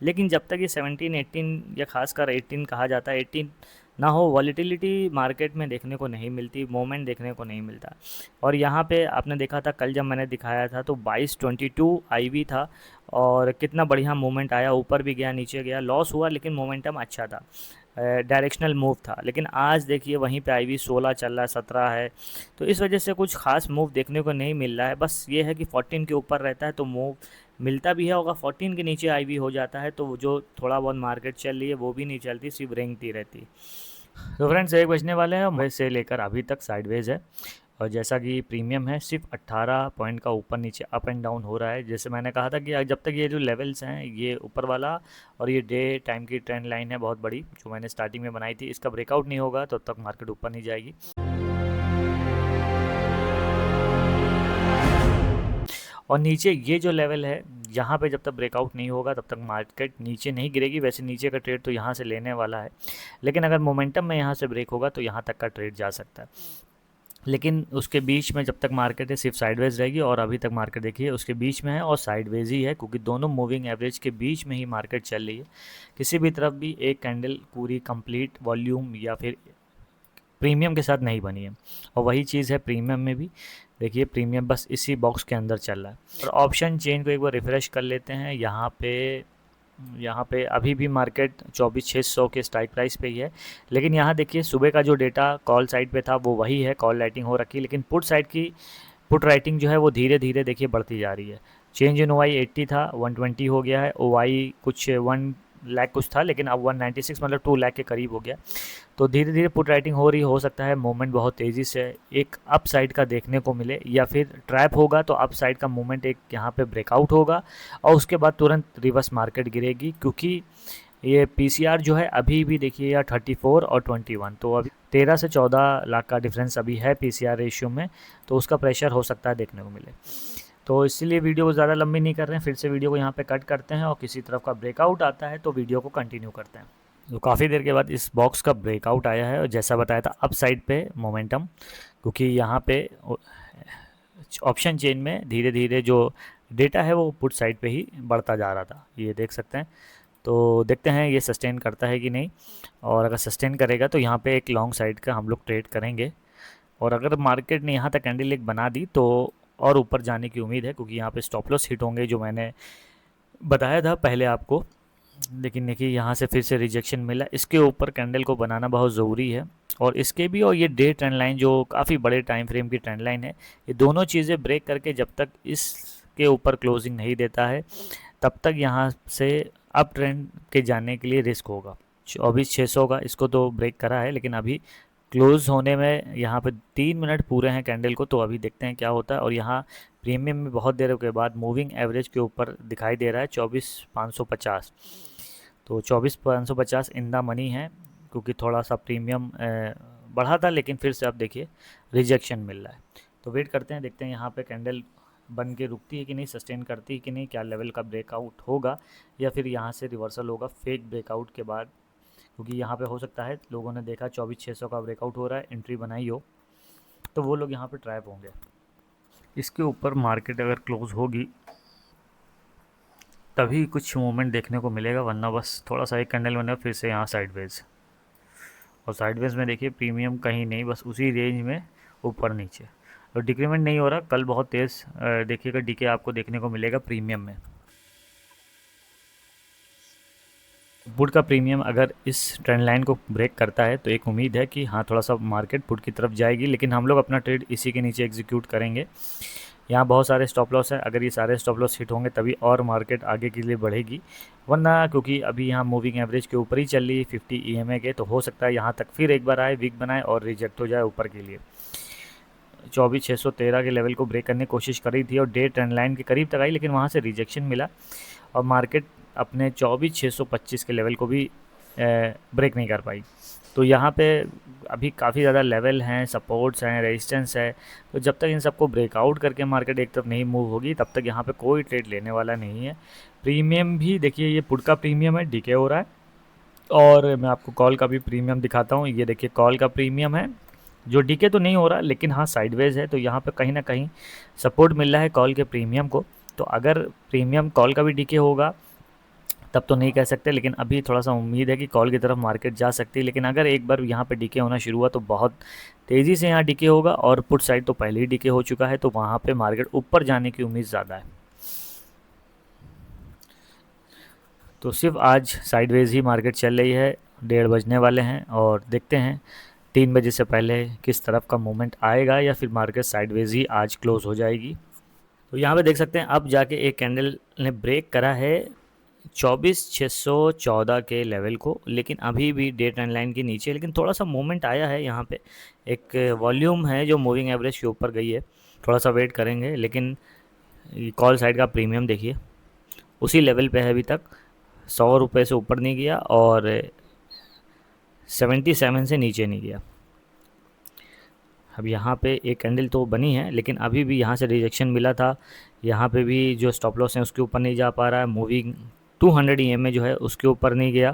लेकिन जब तक ये 17-18 या खासकर 18 कहा जाता है, 18 ना हो, वॉलीटिलिटी मार्केट में देखने को नहीं मिलती, मोमेंट देखने को नहीं मिलता। और यहाँ पे आपने देखा था कल जब मैंने दिखाया था, तो 22.22 आईवी था और कितना बढ़िया मूवमेंट आया, ऊपर भी गया नीचे गया, लॉस हुआ लेकिन मोमेंटम अच्छा था, डायरेक्शनल मूव था। लेकिन आज देखिए वहीं पे आईवी 16 चल रहा है, 17 है, तो इस वजह से कुछ खास मूव देखने को नहीं मिल रहा है। बस ये है कि 14 के ऊपर रहता है तो मूव मिलता भी है होगा, 14 के नीचे आईवी हो जाता है तो जो थोड़ा बहुत मार्केट चल रही है वो भी नहीं चलती, सिर्फ रेंगती रहती। तो फ्रेंड्स 1 बजने वाले हैं, वैसे लेकर अभी तक साइडवेज है। और जैसा कि प्रीमियम है सिर्फ 18 पॉइंट का ऊपर नीचे अप एंड डाउन हो रहा है। जैसे मैंने कहा था कि जब तक ये जो लेवल्स हैं, ये ऊपर वाला और ये डे टाइम की ट्रेंड लाइन है बहुत बड़ी, जो मैंने स्टार्टिंग में बनाई थी, इसका ब्रेकआउट नहीं होगा तो तब तक मार्केट ऊपर नहीं जाएगी। और नीचे ये जो लेवल है, यहाँ पे जब तक ब्रेकआउट नहीं होगा तब तक मार्केट नीचे नहीं गिरेगी। वैसे नीचे का ट्रेड तो यहाँ से लेने वाला है, लेकिन अगर मोमेंटम में यहाँ से ब्रेक होगा तो यहाँ तक का ट्रेड जा सकता है। लेकिन उसके बीच में जब तक मार्केट है सिर्फ साइडवेज रहेगी, और अभी तक मार्केट देखिए उसके बीच में है और साइडवेज ही है, क्योंकि दोनों मूविंग एवरेज के बीच में ही मार्केट चल रही है। किसी भी तरफ भी एक कैंडल पूरी कंप्लीट वॉल्यूम या फिर प्रीमियम के साथ नहीं बनी है, और वही चीज़ है प्रीमियम में भी। देखिए प्रीमियम बस इसी बॉक्स के अंदर चल रहा है। और ऑप्शन चेन को एक बार रिफ़्रेश कर लेते हैं। यहाँ पे अभी भी मार्केट 24,600 के स्ट्राइक प्राइस पे ही है। लेकिन यहाँ देखिए सुबह का जो डेटा कॉल साइड पे था वो वही है, कॉल राइटिंग हो रखी है, लेकिन पुट साइड की पुट राइटिंग जो है वो धीरे धीरे देखिए बढ़ती जा रही है। चेंज इन ओवाई 80 था, 120 हो गया है। ओवाई कुछ 1 लाख कुछ था, लेकिन अब 196 मतलब 2 लाख के करीब हो गया। तो धीरे धीरे पुट राइटिंग हो रही, हो सकता है मूवमेंट बहुत तेज़ी से एक अप साइड का देखने को मिले, या फिर ट्रैप होगा तो अप साइड का मूवमेंट एक यहाँ पे ब्रेकआउट होगा और उसके बाद तुरंत रिवर्स मार्केट गिरेगी। क्योंकि ये पीसीआर जो है अभी भी देखिए या 34 और 21, तो अभी 13 से 14 लाख का डिफरेंस अभी है पीसीआर रेशियो में, तो उसका प्रेशर हो सकता है देखने को मिले। तो इसीलिए वीडियो को ज़्यादा लंबी नहीं कर रहे हैं, फिर से वीडियो को यहाँ पे कट करते हैं और किसी तरफ का ब्रेकआउट आता है तो वीडियो को कंटिन्यू करते हैं। तो काफ़ी देर के बाद इस बॉक्स का ब्रेकआउट आया है, और जैसा बताया था अप साइड पे मोमेंटम, क्योंकि यहाँ पे ऑप्शन चेन में धीरे धीरे जो डेटा है वो पुट साइड पे ही बढ़ता जा रहा था, ये देख सकते हैं। तो देखते हैं ये सस्टेन करता है कि नहीं, और अगर सस्टेन करेगा तो यहाँ पे एक लॉन्ग साइड का हम लोग ट्रेड करेंगे। और अगर मार्केट ने यहाँ तक कैंडल एक बना दी तो और ऊपर जाने की उम्मीद है, क्योंकि यहाँ पे स्टॉप लॉस हिट होंगे जो मैंने बताया था पहले आपको। लेकिन देखिए यहाँ से फिर से रिजेक्शन मिला, इसके ऊपर कैंडल को बनाना बहुत ज़रूरी है। और इसके भी, और ये डे ट्रेंड लाइन जो काफ़ी बड़े टाइम फ्रेम की ट्रेंड लाइन है, ये दोनों चीज़ें ब्रेक करके जब तक इसके ऊपर क्लोजिंग नहीं देता है तब तक यहाँ से अप ट्रेंड के जाने के लिए रिस्क होगा। 24,600 का इसको तो ब्रेक करा है, लेकिन अभी क्लोज होने में यहाँ पे 3 मिनट पूरे हैं कैंडल को, तो अभी देखते हैं क्या होता है। और यहाँ प्रीमियम में बहुत देर के बाद मूविंग एवरेज के ऊपर दिखाई दे रहा है 24,550। तो 24,550 इन द मनी है, क्योंकि थोड़ा सा प्रीमियम बढ़ा था, लेकिन फिर से अब देखिए रिजेक्शन मिल रहा है। तो वेट करते हैं, देखते हैं यहाँ पे कैंडल बन के रुकती है कि नहीं, सस्टेन करती है कि नहीं, क्या लेवल का ब्रेकआउट होगा या फिर यहाँ से रिवर्सल होगा फेक ब्रेकआउट के बाद। क्योंकि यहाँ पे हो सकता है लोगों ने देखा 24,600 का ब्रेकआउट हो रहा है, एंट्री बनाई हो, तो वो लोग यहाँ पे ट्रैप होंगे। इसके ऊपर मार्केट अगर क्लोज होगी तभी कुछ मूवमेंट देखने को मिलेगा, वरना बस थोड़ा सा एक कैंडल बनेगा फिर से यहाँ साइडवेज। और साइडवेज में देखिए प्रीमियम कहीं नहीं, बस उसी रेंज में ऊपर नीचे, और डिक्रीमेंट नहीं हो रहा। कल बहुत तेज़ देखिएगा डीके आपको देखने को मिलेगा प्रीमियम में। पुट का प्रीमियम अगर इस ट्रेंड लाइन को ब्रेक करता है तो एक उम्मीद है कि हाँ थोड़ा सा मार्केट पुट की तरफ जाएगी, लेकिन हम लोग अपना ट्रेड इसी के नीचे एग्जीक्यूट करेंगे। यहाँ बहुत सारे स्टॉप लॉस है, अगर ये सारे स्टॉप लॉस हिट होंगे तभी और मार्केट आगे के लिए बढ़ेगी, वरना क्योंकि अभी यहाँ मूविंग एवरेज के ऊपर ही चल रही है 50 EMA के, तो हो सकता है यहाँ तक फिर एक बार आए, वीक बनाए और रिजेक्ट हो जाए ऊपर के लिए। 24,613 के लेवल को ब्रेक करने की कोशिश करी थी और डे ट्रेंड लाइन के करीब तक आई, लेकिन वहाँ से रिजेक्शन मिला और मार्केट अपने 24,625 के लेवल को भी ब्रेक नहीं कर पाई। तो यहाँ पे अभी काफ़ी ज़्यादा लेवल हैं, सपोर्ट्स हैं, रेजिस्टेंस है, तो जब तक इन सबको ब्रेकआउट करके मार्केट एक तरफ नहीं मूव होगी तब तक यहाँ पे कोई ट्रेड लेने वाला नहीं है। प्रीमियम भी देखिए, ये पुट का प्रीमियम है, डीके हो रहा है। और मैं आपको कॉल का भी प्रीमियम दिखाता हूँ, ये देखिए कॉल का प्रीमियम है जो डीके तो नहीं हो रहा, लेकिन हाँ साइडवेज है, तो यहाँ पे कहीं ना कहीं सपोर्ट मिल रहा है कॉल के प्रीमियम को। तो अगर प्रीमियम कॉल का भी डीके होगा तब तो नहीं कह सकते, लेकिन अभी थोड़ा सा उम्मीद है कि कॉल की तरफ मार्केट जा सकती है। लेकिन अगर एक बार यहाँ पे डीके होना शुरू हुआ तो बहुत तेज़ी से यहाँ डीके होगा, और पुट साइड तो पहले ही डीके हो चुका है, तो वहाँ पे मार्केट ऊपर जाने की उम्मीद ज़्यादा है। तो सिर्फ आज साइडवेज ही मार्केट चल रही है, 1:30 बजने वाले हैं और देखते हैं 3 बजे से पहले किस तरफ का मूवमेंट आएगा या फिर मार्केट साइडवेज ही आज क्लोज हो जाएगी। तो यहाँ पे देख सकते हैं अब जाके एक कैंडल ने ब्रेक करा है 24,614 के लेवल को, लेकिन अभी भी डे ट्रेंड लाइन के नीचे, लेकिन थोड़ा सा मूवमेंट आया है। यहाँ पे एक वॉल्यूम है जो मूविंग एवरेज के ऊपर गई है, थोड़ा सा वेट करेंगे। लेकिन कॉल साइड का प्रीमियम देखिए उसी लेवल पे है अभी तक, 100 रुपये से ऊपर नहीं गया और 77 से नीचे नहीं गया। अब यहाँ पे एक कैंडल तो बनी है, लेकिन अभी भी यहाँ से रिजेक्शन मिला था, यहाँ पे भी जो स्टॉप लॉस है उसके ऊपर नहीं जा पा रहा है, मूविंग 200 EMA जो है उसके ऊपर नहीं गया,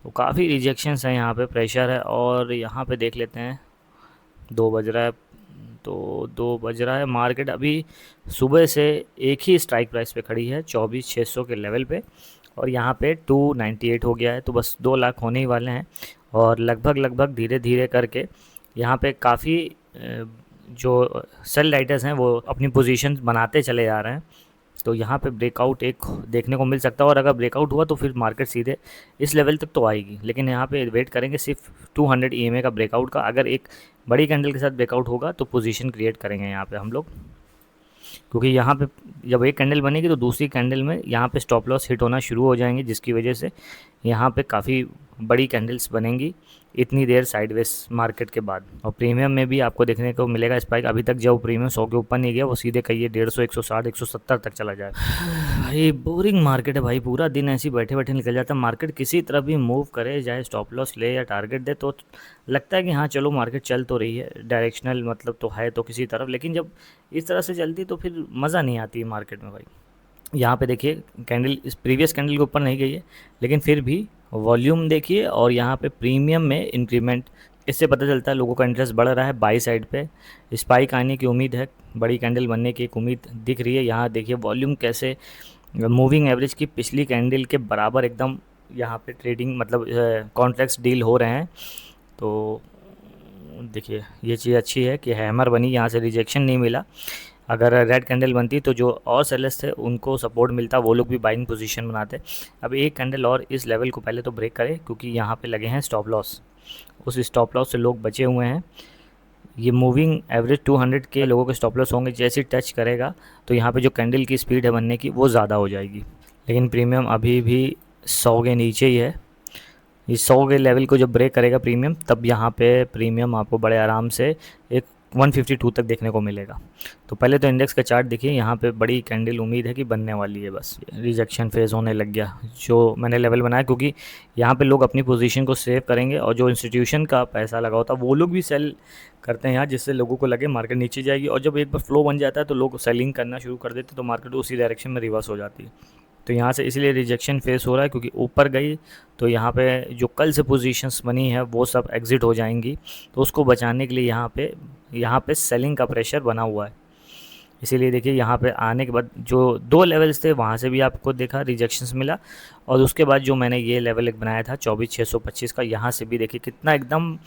तो काफ़ी रिजेक्शंस हैं, यहाँ पे प्रेशर है। और यहाँ पे देख लेते हैं 2 बज रहा है, तो 2 बज रहा है, मार्केट अभी सुबह से एक ही स्ट्राइक प्राइस पे खड़ी है 24,600 के लेवल पे, और यहाँ पे 298 हो गया है, तो बस 2 लाख होने ही वाले हैं। और लगभग धीरे धीरे करके यहाँ पे काफ़ी जो सेल राइटर्स हैं वो अपनी पोजीशन बनाते चले जा रहे हैं, तो यहाँ पे ब्रेकआउट एक देखने को मिल सकता है। और अगर ब्रेकआउट हुआ तो फिर मार्केट सीधे इस लेवल तक तो आएगी, लेकिन यहाँ पे वेट करेंगे सिर्फ 200 EMA का ब्रेकआउट का। अगर एक बड़ी कैंडल के साथ ब्रेकआउट होगा तो पोजीशन क्रिएट करेंगे यहाँ पे हम लोग, क्योंकि यहाँ पे जब एक कैंडल बनेगी तो दूसरी कैंडल में यहाँ पे स्टॉप लॉस हिट होना शुरू हो जाएंगे, जिसकी वजह से यहाँ पे काफ़ी बड़ी कैंडल्स बनेंगी इतनी देर साइडवेज मार्केट के बाद। और प्रीमियम में भी आपको देखने को मिलेगा स्पाइक, अभी तक जो प्रीमियम 100 के ऊपर नहीं गया वो सीधे कहिए 150, 160, 170 तक चला जाए। भाई बोरिंग मार्केट है भाई, पूरा दिन ऐसे ही बैठे बैठे निकल जाता है। मार्केट किसी तरह भी मूव करे, चाहे स्टॉप लॉस ले या टारगेट दे, तो लगता है कि हाँ चलो मार्केट चल तो रही है, डायरेक्शनल मतलब तो है तो किसी तरफ, लेकिन जब इस तरह से चलती तो फिर मज़ा नहीं आती मार्केट में भाई। यहाँ पे देखिए कैंडल इस प्रीवियस कैंडल के ऊपर नहीं गई है, लेकिन फिर भी वॉल्यूम देखिए और यहाँ पे प्रीमियम में इंक्रीमेंट इससे पता चलता है लोगों का इंटरेस्ट बढ़ रहा है बाई साइड पे, स्पाइक आने की उम्मीद है, बड़ी कैंडल बनने की एक उम्मीद दिख रही है। यहाँ देखिए वॉल्यूम कैसे मूविंग एवरेज की पिछली कैंडल के बराबर एकदम यहाँ पे ट्रेडिंग मतलब कॉन्ट्रैक्ट्स डील हो रहे हैं। तो देखिए ये चीज़ अच्छी है कि हैमर बनी, यहाँ से रिजेक्शन नहीं मिला। अगर रेड कैंडल बनती तो जो और सेलर्स थे उनको सपोर्ट मिलता, वो लोग भी बाइंग पोजीशन बनाते। अब एक कैंडल और इस लेवल को पहले तो ब्रेक करे, क्योंकि यहाँ पे लगे हैं स्टॉप लॉस, उस स्टॉप लॉस से लोग बचे हुए हैं। ये मूविंग एवरेज 200 के लोगों के स्टॉप लॉस होंगे, जैसे टच करेगा तो यहाँ पे जो कैंडल की स्पीड है बनने की वो ज़्यादा हो जाएगी। लेकिन प्रीमियम अभी भी 100 के नीचे ही है। ये 100 के लेवल को जब ब्रेक करेगा प्रीमियम, तब यहाँ पे प्रीमियम आपको बड़े आराम से एक 152 तक देखने को मिलेगा। तो पहले तो इंडेक्स का चार्ट देखिए, यहाँ पे बड़ी कैंडल उम्मीद है कि बनने वाली है, बस रिजेक्शन फेज़ होने लग गया जो मैंने लेवल बनाया, क्योंकि यहाँ पे लोग अपनी पोजीशन को सेव करेंगे और जो इंस्टीट्यूशन का पैसा लगा होता है वो लोग भी सेल करते हैं यहाँ, जिससे लोगों को लगे मार्केट नीचे जाएगी। और जब एक बार फ्लो बन जाता है तो लोग सेलिंग करना शुरू कर देते हैं, तो मार्केट उसी डायरेक्शन में रिवर्स हो जाती है। तो यहाँ से इसलिए रिजेक्शन फेस हो रहा है, क्योंकि ऊपर गई तो यहाँ पे जो कल से पोजीशंस बनी है वो सब एग्जिट हो जाएंगी। तो उसको बचाने के लिए यहाँ पे सेलिंग का प्रेशर बना हुआ है। इसीलिए देखिए यहाँ पे आने के बाद जो दो लेवल्स थे वहाँ से भी आपको देखा रिजेक्शंस मिला, और उसके बाद जो मैंने ये लेवल एक बनाया था 24,625 का, यहाँ से भी देखिए कितना एकदम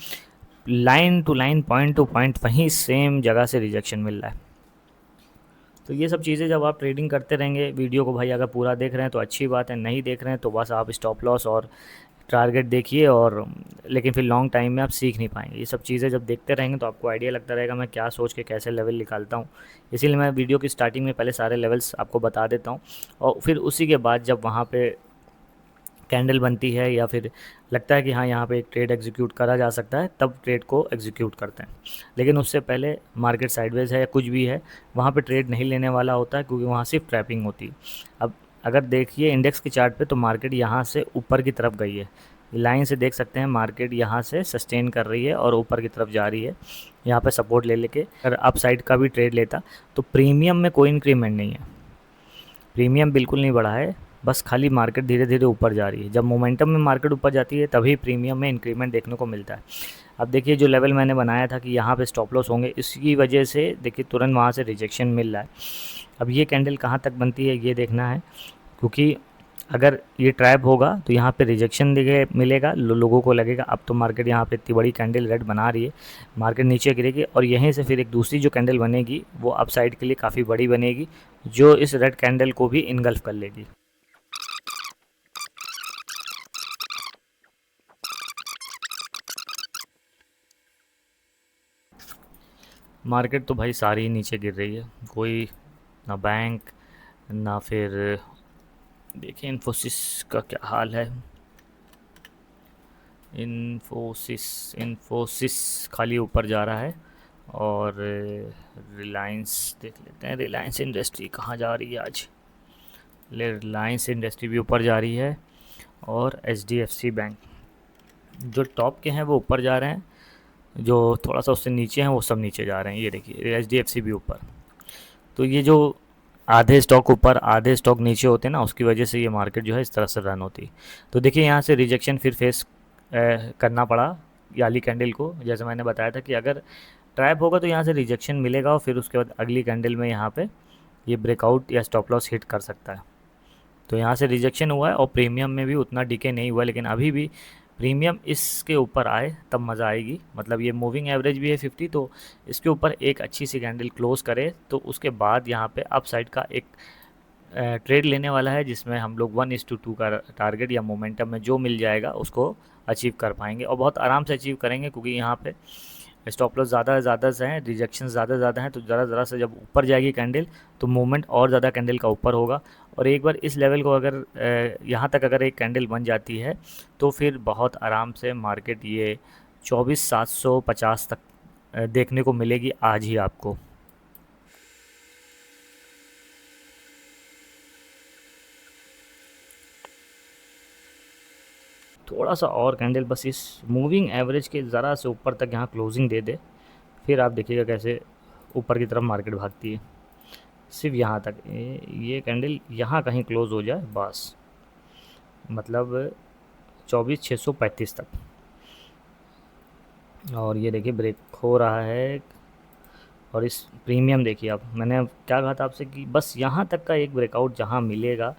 line to line, point to point वहीं सेम जगह से रिजेक्शन मिल रहा है। तो ये सब चीज़ें जब आप ट्रेडिंग करते रहेंगे, वीडियो को भाई अगर पूरा देख रहे हैं तो अच्छी बात है, नहीं देख रहे हैं तो बस आप स्टॉप लॉस और टारगेट देखिए, और लेकिन फिर लॉन्ग टाइम में आप सीख नहीं पाएंगे। ये सब चीज़ें जब देखते रहेंगे तो आपको आइडिया लगता रहेगा मैं क्या सोच के कैसे लेवल निकालता हूँ। इसीलिए मैं वीडियो की स्टार्टिंग में पहले सारे लेवल्स आपको बता देता हूँ, और फिर उसी के बाद जब वहाँ पे कैंडल बनती है या फिर लगता है कि हाँ यहाँ पे एक ट्रेड एग्जीक्यूट करा जा सकता है, तब ट्रेड को एग्जीक्यूट करते हैं। लेकिन उससे पहले मार्केट साइडवेज है या कुछ भी है, वहाँ पे ट्रेड नहीं लेने वाला होता है, क्योंकि वहाँ सिर्फ ट्रैपिंग होती है। अब अगर देखिए इंडेक्स के चार्ट पे तो मार्केट यहाँ से ऊपर की तरफ गई है, लाइन से देख सकते हैं मार्केट यहाँ से सस्टेन कर रही है और ऊपर की तरफ जा रही है। यहाँ पे सपोर्ट ले लेके अगर अप साइड का भी ट्रेड लेता तो प्रीमियम में कोई इंक्रीमेंट नहीं है, प्रीमियम बिल्कुल नहीं बढ़ा है, बस खाली मार्केट धीरे धीरे ऊपर जा रही है। जब मोमेंटम में मार्केट ऊपर जाती है तभी प्रीमियम में इंक्रीमेंट देखने को मिलता है। अब देखिए जो लेवल मैंने बनाया था कि यहाँ पे स्टॉप लॉस होंगे, इसकी वजह से देखिए तुरंत वहाँ से रिजेक्शन मिल रहा है। अब ये कैंडल कहाँ तक बनती है ये देखना है, क्योंकि अगर ये ट्रैप होगा तो यहाँ पे रिजेक्शन दिखे मिलेगा, लोगों को लगेगा अब तो मार्केट यहाँ पे इतनी बड़ी कैंडल रेड बना रही है, मार्केट नीचे गिरेगी, और यहीं से फिर एक दूसरी जो कैंडल बनेगी वो अप साइड के लिए काफ़ी बड़ी बनेगी, जो इस रेड कैंडल को भी इनगल्फ कर लेगी। मार्केट तो भाई सारी ही नीचे गिर रही है, कोई ना बैंक ना फिर, देखिए इन्फोसिस का क्या हाल है। इन्फोसिस खाली ऊपर जा रहा है, और रिलायंस देख लेते हैं, रिलायंस इंडस्ट्री कहाँ जा रही है आज। रिलायंस इंडस्ट्री भी ऊपर जा रही है, और एचडीएफसी बैंक जो टॉप के हैं वो ऊपर जा रहे हैं, जो थोड़ा सा उससे नीचे हैं वो सब नीचे जा रहे हैं। ये देखिए एचडीएफसी भी ऊपर। तो ये जो आधे स्टॉक ऊपर आधे स्टॉक नीचे होते हैं ना, उसकी वजह से ये मार्केट जो है इस तरह से रन होती है। तो देखिए यहाँ से रिजेक्शन फिर फेस करना पड़ा याली कैंडल को, जैसे मैंने बताया था कि अगर ट्रैप होगा तो यहाँ से रिजेक्शन मिलेगा, और फिर उसके बाद अगली कैंडल में यहाँ पे ये ब्रेकआउट या स्टॉप लॉस हिट कर सकता है। तो यहाँ से रिजेक्शन हुआ है, और प्रीमियम में भी उतना डीके नहीं हुआ, लेकिन अभी भी प्रीमियम इसके ऊपर आए तब मज़ा आएगी। मतलब ये मूविंग एवरेज भी है 50, तो इसके ऊपर एक अच्छी सी कैंडल क्लोज करे तो उसके बाद यहाँ पे अप साइड का एक ट्रेड लेने वाला है, जिसमें हम लोग 1:2 का टारगेट या मोमेंटम में जो मिल जाएगा उसको अचीव कर पाएंगे, और बहुत आराम से अचीव करेंगे, क्योंकि यहाँ पे स्टॉप लॉस ज़्यादा से हैं, रिजेक्शन ज़्यादा हैं। तो ज़रा से जब ऊपर जाएगी कैंडल तो मूवमेंट और ज़्यादा कैंडल का ऊपर होगा, और एक बार इस लेवल को अगर यहाँ तक अगर एक कैंडल बन जाती है तो फिर बहुत आराम से मार्केट ये 24,750 तक देखने को मिलेगी आज ही आपको। थोड़ा सा और कैंडल बस इस मूविंग एवरेज के ज़रा से ऊपर तक यहाँ क्लोजिंग दे दे, फिर आप देखिएगा कैसे ऊपर की तरफ मार्केट भागती है। सिर्फ यहाँ तक ये कैंडल यहाँ कहीं क्लोज़ हो जाए बस, मतलब 24,635 तक। और ये देखिए ब्रेक हो रहा है। और इस प्रीमियम देखिए, अब मैंने क्या कहा था आपसे कि बस यहाँ तक का एक ब्रेकआउट जहाँ मिलेगा,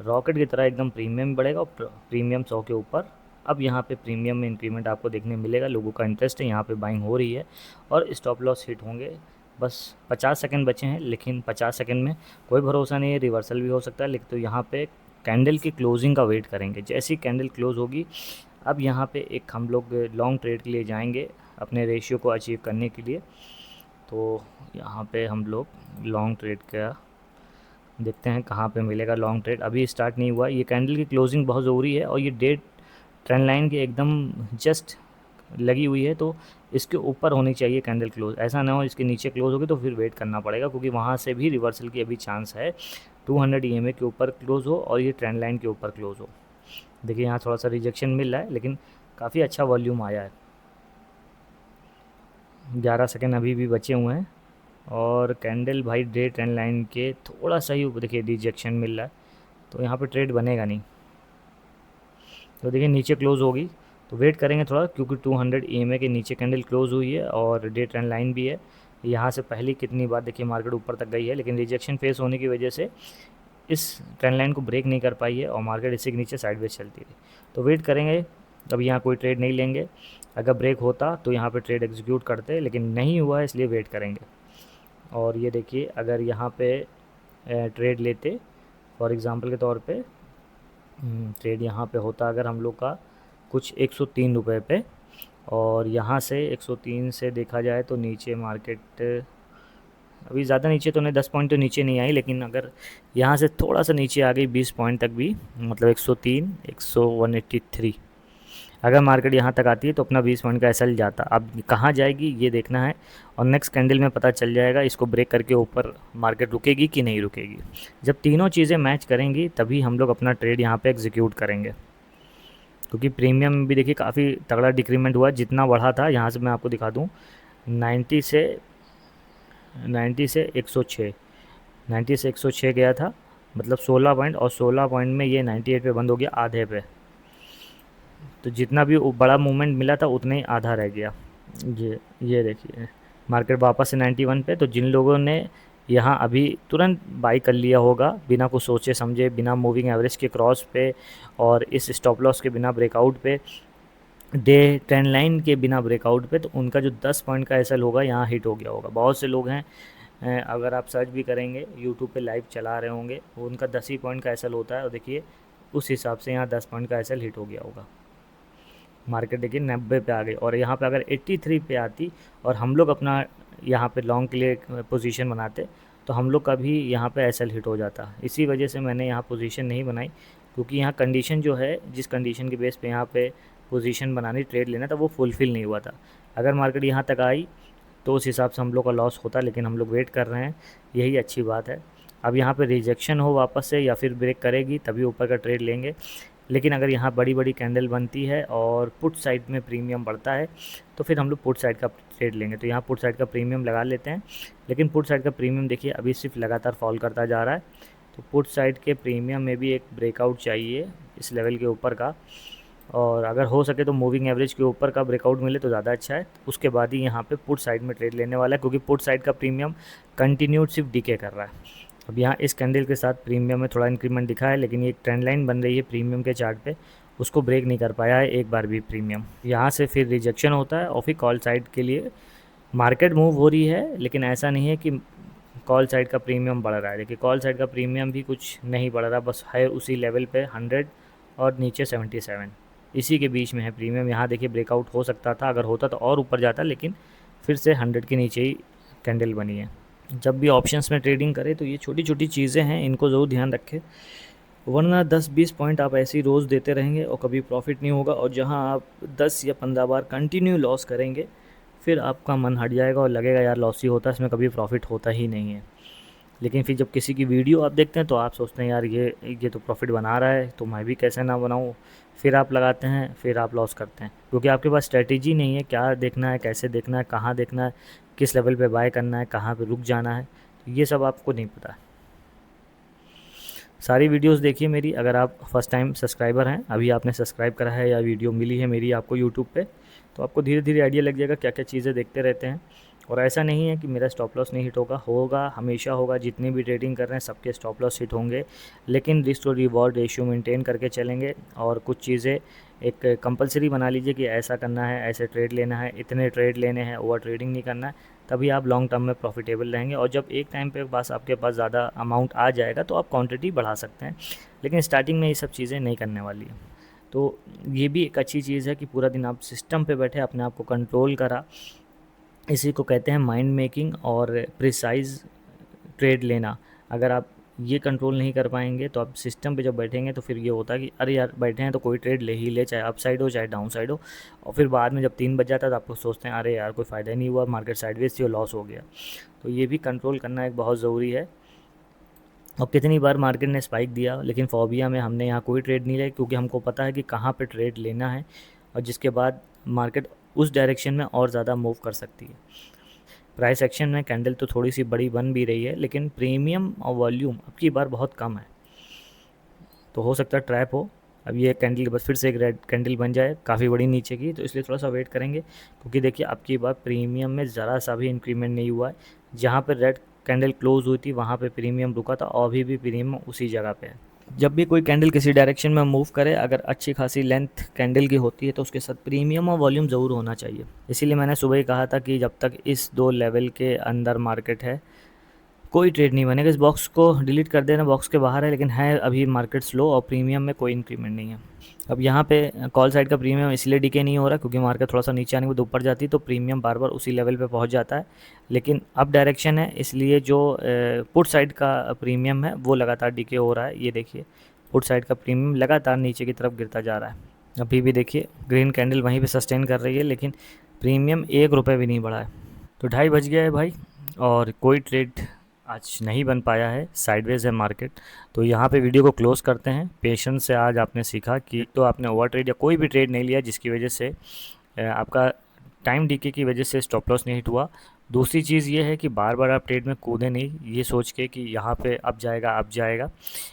रॉकेट की तरह एकदम प्रीमियम बढ़ेगा और प्रीमियम 100 के ऊपर। अब यहाँ पे प्रीमियम में इंक्रीमेंट आपको देखने मिलेगा, लोगों का इंटरेस्ट है, यहाँ पे बाइंग हो रही है और स्टॉप लॉस हिट होंगे। बस 50 सेकंड बचे हैं, लेकिन 50 सेकंड में कोई भरोसा नहीं है, रिवर्सल भी हो सकता है। लेकिन तो यहाँ पे कैंडल की क्लोजिंग का वेट करेंगे, जैसी कैंडल क्लोज होगी अब यहाँ पे एक हम लोग लॉन्ग ट्रेड के लिए जाएंगे अपने रेशियो को अचीव करने के लिए। तो यहाँ पे हम लोग लॉन्ग ट्रेड का देखते हैं कहाँ पे मिलेगा लॉन्ग ट्रेड। अभी स्टार्ट नहीं हुआ, ये कैंडल की क्लोजिंग बहुत ज़रूरी है और ये डेट ट्रेंड लाइन के एकदम जस्ट लगी हुई है, तो इसके ऊपर होनी चाहिए कैंडल क्लोज। ऐसा ना हो इसके नीचे क्लोज होगी तो फिर वेट करना पड़ेगा, क्योंकि वहाँ से भी रिवर्सल की अभी चांस है। 200 EMA के ऊपर क्लोज हो और ये ट्रेंड लाइन के ऊपर क्लोज हो। देखिए यहाँ थोड़ा सा रिजेक्शन मिल रहा है, लेकिन काफ़ी अच्छा वॉल्यूम आया है। 11 सेकेंड अभी भी बचे हुए हैं और कैंडल भाई डे ट्रेंड लाइन के थोड़ा सा ही ऊपर देखिए रिजेक्शन मिल रहा है, तो यहाँ पे ट्रेड बनेगा नहीं। तो देखिए नीचे क्लोज होगी तो वेट करेंगे थोड़ा, क्योंकि 200 EMA के नीचे कैंडल क्लोज हुई है और डे ट्रेंड लाइन भी है। यहाँ से पहले कितनी बार देखिए मार्केट ऊपर तक गई है, लेकिन रिजेक्शन फेस होने की वजह से इस ट्रेंड लाइन को ब्रेक नहीं कर पाई है और मार्केट इसी के नीचे साइडवेज चलती रही। तो वेट करेंगे, अब यहाँ कोई ट्रेड नहीं लेंगे। अगर ब्रेक होता तो यहाँ पे ट्रेड एग्जीक्यूट करते, लेकिन नहीं हुआ है इसलिए वेट करेंगे। और ये देखिए अगर यहाँ पे ट्रेड लेते फॉर एग्ज़ाम्पल के तौर पे, ट्रेड यहाँ पे होता अगर हम लोग का कुछ 103 रुपये पे, और यहाँ से 103 से देखा जाए तो नीचे मार्केट अभी ज़्यादा नीचे तो नहीं, 10 पॉइंट तो नीचे नहीं आई, लेकिन अगर यहाँ से थोड़ा सा नीचे आ गई 20 पॉइंट तक भी, मतलब 103 183, अगर मार्केट यहाँ तक आती है तो अपना 20 पॉइंट का एसएल जाता। अब कहाँ जाएगी ये देखना है और नेक्स्ट कैंडल में पता चल जाएगा इसको ब्रेक करके ऊपर मार्केट रुकेगी कि नहीं रुकेगी। जब तीनों चीज़ें मैच करेंगी तभी हम लोग अपना ट्रेड यहाँ पे एग्जीक्यूट करेंगे, क्योंकि प्रीमियम भी देखिए काफ़ी तगड़ा डिक्रीमेंट हुआ, जितना बढ़ा था यहाँ से मैं आपको दिखा दूँ, 90 से 106, 90 से 106 गया था, मतलब 16 पॉइंट, और 16 पॉइंट में ये 98 पे बंद हो गया, आधे पे। तो जितना भी बड़ा मूवमेंट मिला था उतना ही आधा रह गया। ये देखिए मार्केट वापस से 91 पे। तो जिन लोगों ने यहाँ अभी तुरंत बाई कर लिया होगा बिना कुछ सोचे समझे, बिना मूविंग एवरेज के क्रॉस पे और इस स्टॉप लॉस के बिना ब्रेकआउट पे, डे ट्रेंड लाइन के बिना ब्रेकआउट पे, तो उनका जो 10 पॉइंट का एसएल होगा यहाँ हिट हो गया होगा। बहुत से लोग हैं, अगर आप सर्च भी करेंगे यूट्यूब पे लाइव चला रहे होंगे, वो उनका 10 ही पॉइंट का एसएल होता है, और देखिए उस हिसाब से यहाँ 10 पॉइंट का एसएल हिट हो गया होगा। मार्केट देखिए 90 पे आ गई, और यहाँ पे अगर 83 पे आती और हम लोग अपना यहाँ पे लॉन्ग के लिए पोजीशन बनाते तो हम लोग का भी यहाँ पे एसएल हिट हो जाता। इसी वजह से मैंने यहाँ पोजीशन नहीं बनाई, क्योंकि यहाँ कंडीशन जो है, जिस कंडीशन के बेस पे यहाँ पे पोजीशन बनानी ट्रेड लेना था, वो फुलफ़िल नहीं हुआ था। अगर मार्केट यहाँ तक आई तो उस हिसाब से हम लोग का लॉस होता, लेकिन हम लोग वेट कर रहे हैं, यही अच्छी बात है। अब यहाँ पे रिजेक्शन हो वापस से या फिर ब्रेक करेगी तभी ऊपर का ट्रेड लेंगे। लेकिन अगर यहाँ बड़ी बड़ी कैंडल बनती है और पुट साइड में प्रीमियम बढ़ता है तो फिर हम लोग पुट साइड का ट्रेड लेंगे। तो यहाँ पुट साइड का प्रीमियम लगा लेते हैं, लेकिन पुट साइड का प्रीमियम देखिए अभी सिर्फ लगातार फॉल करता जा रहा है। तो पुट साइड के प्रीमियम में भी एक ब्रेकआउट चाहिए इस लेवल के ऊपर का, और अगर हो सके तो मूविंग एवरेज के ऊपर का ब्रेकआउट मिले तो ज़्यादा अच्छा है। उसके बाद ही यहाँ पे पुट साइड में ट्रेड लेने वाला है, क्योंकि पुट साइड का प्रीमियम कंटिन्यूड सिर्फ डीके कर रहा है। अब यहाँ इस कैंडल के साथ प्रीमियम में थोड़ा इंक्रीमेंट दिखा है, लेकिन ये ट्रेंड लाइन बन रही है प्रीमियम के चार्ट पे, उसको ब्रेक नहीं कर पाया है एक बार भी प्रीमियम। यहाँ से फिर रिजेक्शन होता है और फिर कॉल साइड के लिए मार्केट मूव हो रही है, लेकिन ऐसा नहीं है कि कॉल साइड का प्रीमियम बढ़ रहा है। देखिए कॉल साइड का प्रीमियम भी कुछ नहीं बढ़ रहा, बस है उसी लेवल पे 100 और नीचे 77, इसी के बीच में है प्रीमियम। यहाँ देखिए ब्रेकआउट हो सकता था, अगर होता तो और ऊपर जाता, लेकिन फिर से 100 के नीचे ही कैंडल बनी है। जब भी ऑप्शंस में ट्रेडिंग करें तो ये छोटी छोटी चीज़ें हैं, इनको ज़रूर ध्यान रखें, वरना 10-20 पॉइंट आप ऐसे ही रोज़ देते रहेंगे और कभी प्रॉफिट नहीं होगा। और जहां आप 10 या 15 बार कंटिन्यू लॉस करेंगे फिर आपका मन हट जाएगा और लगेगा यार लॉस ही होता है, इसमें कभी प्रॉफिट होता ही नहीं है। लेकिन फिर जब किसी की वीडियो आप देखते हैं तो आप सोचते हैं यार ये तो प्रॉफिट बना रहा है तो मैं भी कैसे ना बनाऊँ, फिर आप लगाते हैं, फिर आप लॉस करते हैं, क्योंकि आपके पास स्ट्रेटेजी नहीं है क्या देखना है, कैसे देखना है, कहाँ देखना है, किस लेवल पे बाय करना है, कहाँ पे रुक जाना है, तो ये सब आपको नहीं पता है। सारी वीडियोस देखिए मेरी। अगर आप फर्स्ट टाइम सब्सक्राइबर हैं, अभी आपने सब्सक्राइब करा है या वीडियो मिली है मेरी आपको यूट्यूब पे, तो आपको धीरे धीरे आइडिया लग जाएगा क्या क्या चीज़ें देखते रहते हैं। और ऐसा नहीं है कि मेरा स्टॉप लॉस नहीं हिट होगा, होगा, हमेशा होगा। जितने भी ट्रेडिंग कर रहे हैं सबके स्टॉप लॉस हिट होंगे, लेकिन risk to reward ratio maintain करके चलेंगे। और कुछ चीज़ें एक कंपलसरी बना लीजिए कि ऐसा करना है, ऐसे ट्रेड लेना है, इतने ट्रेड लेने हैं, ओवर ट्रेडिंग नहीं करना है, तभी आप लॉन्ग टर्म में प्रॉफिटेबल रहेंगे। और जब एक टाइम पे बस आपके पास ज़्यादा अमाउंट आ जाएगा तो आप क्वांटिटी बढ़ा सकते हैं, लेकिन स्टार्टिंग में ये सब चीज़ें नहीं करने वाली है। तो ये भी एक अच्छी चीज़ है कि पूरा दिन आप सिस्टम पे बैठे अपने आप को कंट्रोल करा। इसी को कहते हैं माइंड मेकिंग और प्रिसाइज ट्रेड लेना। अगर आप ये कंट्रोल नहीं कर पाएंगे तो आप सिस्टम पे जब बैठेंगे तो फिर ये होता है कि अरे यार बैठे हैं तो कोई ट्रेड ले ही ले, चाहे अप साइड हो चाहे डाउन साइड हो। और फिर बाद में जब 3 बज जाता है तो आपको सोचते हैं अरे यार कोई फ़ायदा नहीं हुआ, मार्केट साइडवेज थी और लॉस हो गया। तो ये भी कंट्रोल करना एक बहुत ज़रूरी है। और कितनी बार मार्केट ने स्पाइक दिया, लेकिन फोबिया में हमने यहाँ कोई ट्रेड नहीं लिया, क्योंकि हमको पता है कि कहाँ पे ट्रेड लेना है, और जिसके बाद मार्केट उस डायरेक्शन में और ज़्यादा मूव कर सकती है। प्राइस एक्शन में कैंडल तो थोड़ी सी बड़ी बन भी रही है, लेकिन प्रीमियम और वॉल्यूम अब की बार बहुत कम है, तो हो सकता है ट्रैप हो। अब ये कैंडल बस फिर से एक रेड कैंडल बन जाए काफ़ी बड़ी नीचे की, तो इसलिए थोड़ा सा वेट करेंगे, क्योंकि देखिए अब की बार प्रीमियम में ज़रा सा भी इंक्रीमेंट नहीं हुआ है। जहाँ पर रेड कैंडल क्लोज हुई थी वहाँ पे प्रीमियम रुका था, और अभी भी प्रीमियम उसी जगह पे है। जब भी कोई कैंडल किसी डायरेक्शन में मूव करे, अगर अच्छी खासी लेंथ कैंडल की होती है तो उसके साथ प्रीमियम और वॉल्यूम ज़रूर होना चाहिए। इसीलिए मैंने सुबह ही कहा था कि जब तक इस 2 लेवल के अंदर मार्केट है कोई ट्रेड नहीं बनेगा। इस बॉक्स को डिलीट कर देना, बॉक्स के बाहर है, लेकिन है अभी मार्केट स्लो और प्रीमियम में कोई इंक्रीमेंट नहीं है। अब यहाँ पे कॉल साइड का प्रीमियम इसलिए डीके नहीं हो रहा क्योंकि मार्केट थोड़ा सा नीचे आने के बाद ऊपर जाती है तो प्रीमियम बार बार उसी लेवल पे पहुँच जाता है, लेकिन अप डायरेक्शन है, इसलिए जो पुट साइड का प्रीमियम है वो लगातार डीके हो रहा है। ये देखिए पुट साइड का प्रीमियम लगातार नीचे की तरफ गिरता जा रहा है। अभी भी देखिए ग्रीन कैंडल वहीं पे सस्टेन कर रही है, लेकिन प्रीमियम 1 रुपये भी नहीं बढ़ा है। तो 2:30 बज गया है भाई, और कोई ट्रेड आज नहीं बन पाया है, साइडवेज है मार्केट। तो यहाँ पे वीडियो को क्लोज़ करते हैं। पेशेंस से आज आपने सीखा कि तो आपने ओवर ट्रेड या कोई भी ट्रेड नहीं लिया जिसकी वजह से आपका टाइम डीके की वजह से स्टॉप लॉस नहीं हिट हुआ। दूसरी चीज़ ये है कि बार बार आप ट्रेड में कूदें नहीं, ये सोच के कि यहाँ पे अब जाएगा,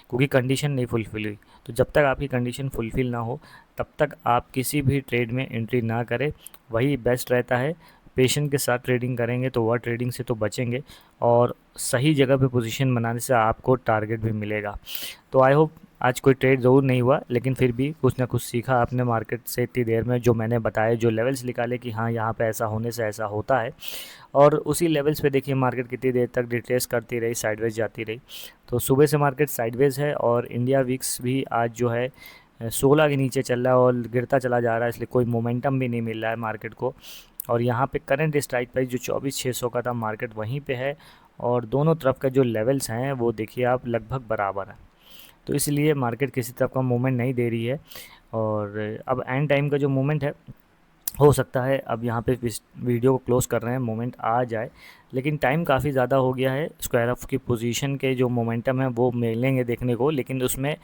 क्योंकि कंडीशन नहीं फुलफ़िल हुई। तो जब तक आपकी कंडीशन फुलफ़िल ना हो तब तक आप किसी भी ट्रेड में एंट्री ना करें, वही बेस्ट रहता है। पेशेंस के साथ ट्रेडिंग करेंगे तो ओवर ट्रेडिंग से तो बचेंगे, और सही जगह पे पोजीशन बनाने से आपको टारगेट भी मिलेगा। तो आई होप आज कोई ट्रेड ज़रूर नहीं हुआ, लेकिन फिर भी कुछ ना कुछ सीखा आपने मार्केट से इतनी देर में, जो मैंने बताया, जो लेवल्स निकाले कि हाँ यहाँ पे ऐसा होने से ऐसा होता है। और उसी लेवल्स पे देखिए मार्केट कितनी देर तक रिट्रेस करती रही, साइडवेज जाती रही। तो सुबह से मार्केट साइडवेज है, और इंडिया वीक्स भी आज जो है 16 के नीचे चल रहा है और गिरता चला जा रहा है, इसलिए कोई मोमेंटम भी नहीं मिल रहा है मार्केट को। और यहाँ पे करंट स्ट्राइक प्राइस जो 24,600 का था, मार्केट वहीं पे है, और दोनों तरफ का जो लेवल्स हैं वो देखिए आप लगभग बराबर है। तो इसलिए मार्केट किसी तरफ का मूवमेंट नहीं दे रही है, और अब एंड टाइम का जो मूवमेंट है, हो सकता है अब यहाँ पे वीडियो को क्लोज़ कर रहे हैं, मोमेंट आ जाए, लेकिन टाइम काफ़ी ज़्यादा हो गया है। स्क्वायर ऑफ की पोजीशन के जो मोमेंटम है वो मिलेंगे देखने को, लेकिन उसमें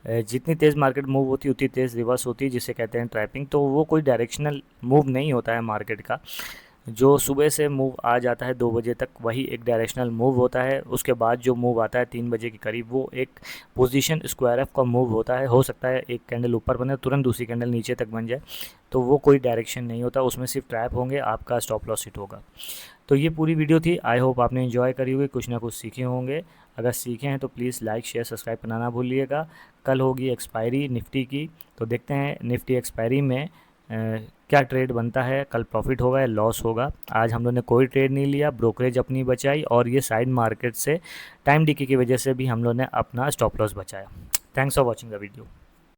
जितनी तेज़ मार्केट मूव होती है उतनी तेज़ रिवर्स होती है, जिसे कहते हैं ट्रैपिंग। तो वो कोई डायरेक्शनल मूव नहीं होता है मार्केट का। जो सुबह से मूव आ जाता है 2 बजे तक, वही एक डायरेक्शनल मूव होता है। उसके बाद जो मूव आता है 3 बजे के करीब, वो एक पोजीशन स्क्वायर एफ का मूव होता है। हो सकता है एक कैंडल ऊपर बने तुरंत दूसरी कैंडल नीचे तक बन जाए, तो वो कोई डायरेक्शन नहीं होता, उसमें सिर्फ ट्रैप होंगे, आपका स्टॉप लॉस हिट होगा। तो ये पूरी वीडियो थी, आई होप आपने एंजॉय करी होगी, कुछ ना कुछ सीखे होंगे। अगर सीखे हैं तो प्लीज़ लाइक शेयर सब्सक्राइब करना ना भूलिएगा। कल होगी एक्सपायरी निफ्टी की, तो देखते हैं निफ्टी एक्सपायरी में क्या ट्रेड बनता है, कल प्रॉफिट होगा या लॉस होगा। आज हम लोगों ने कोई ट्रेड नहीं लिया, ब्रोकरेज अपनी बचाई, और ये साइड मार्केट से टाइम डीके की वजह से भी हम लोगों ने अपना स्टॉप लॉस बचाया। Thanks for watching the video.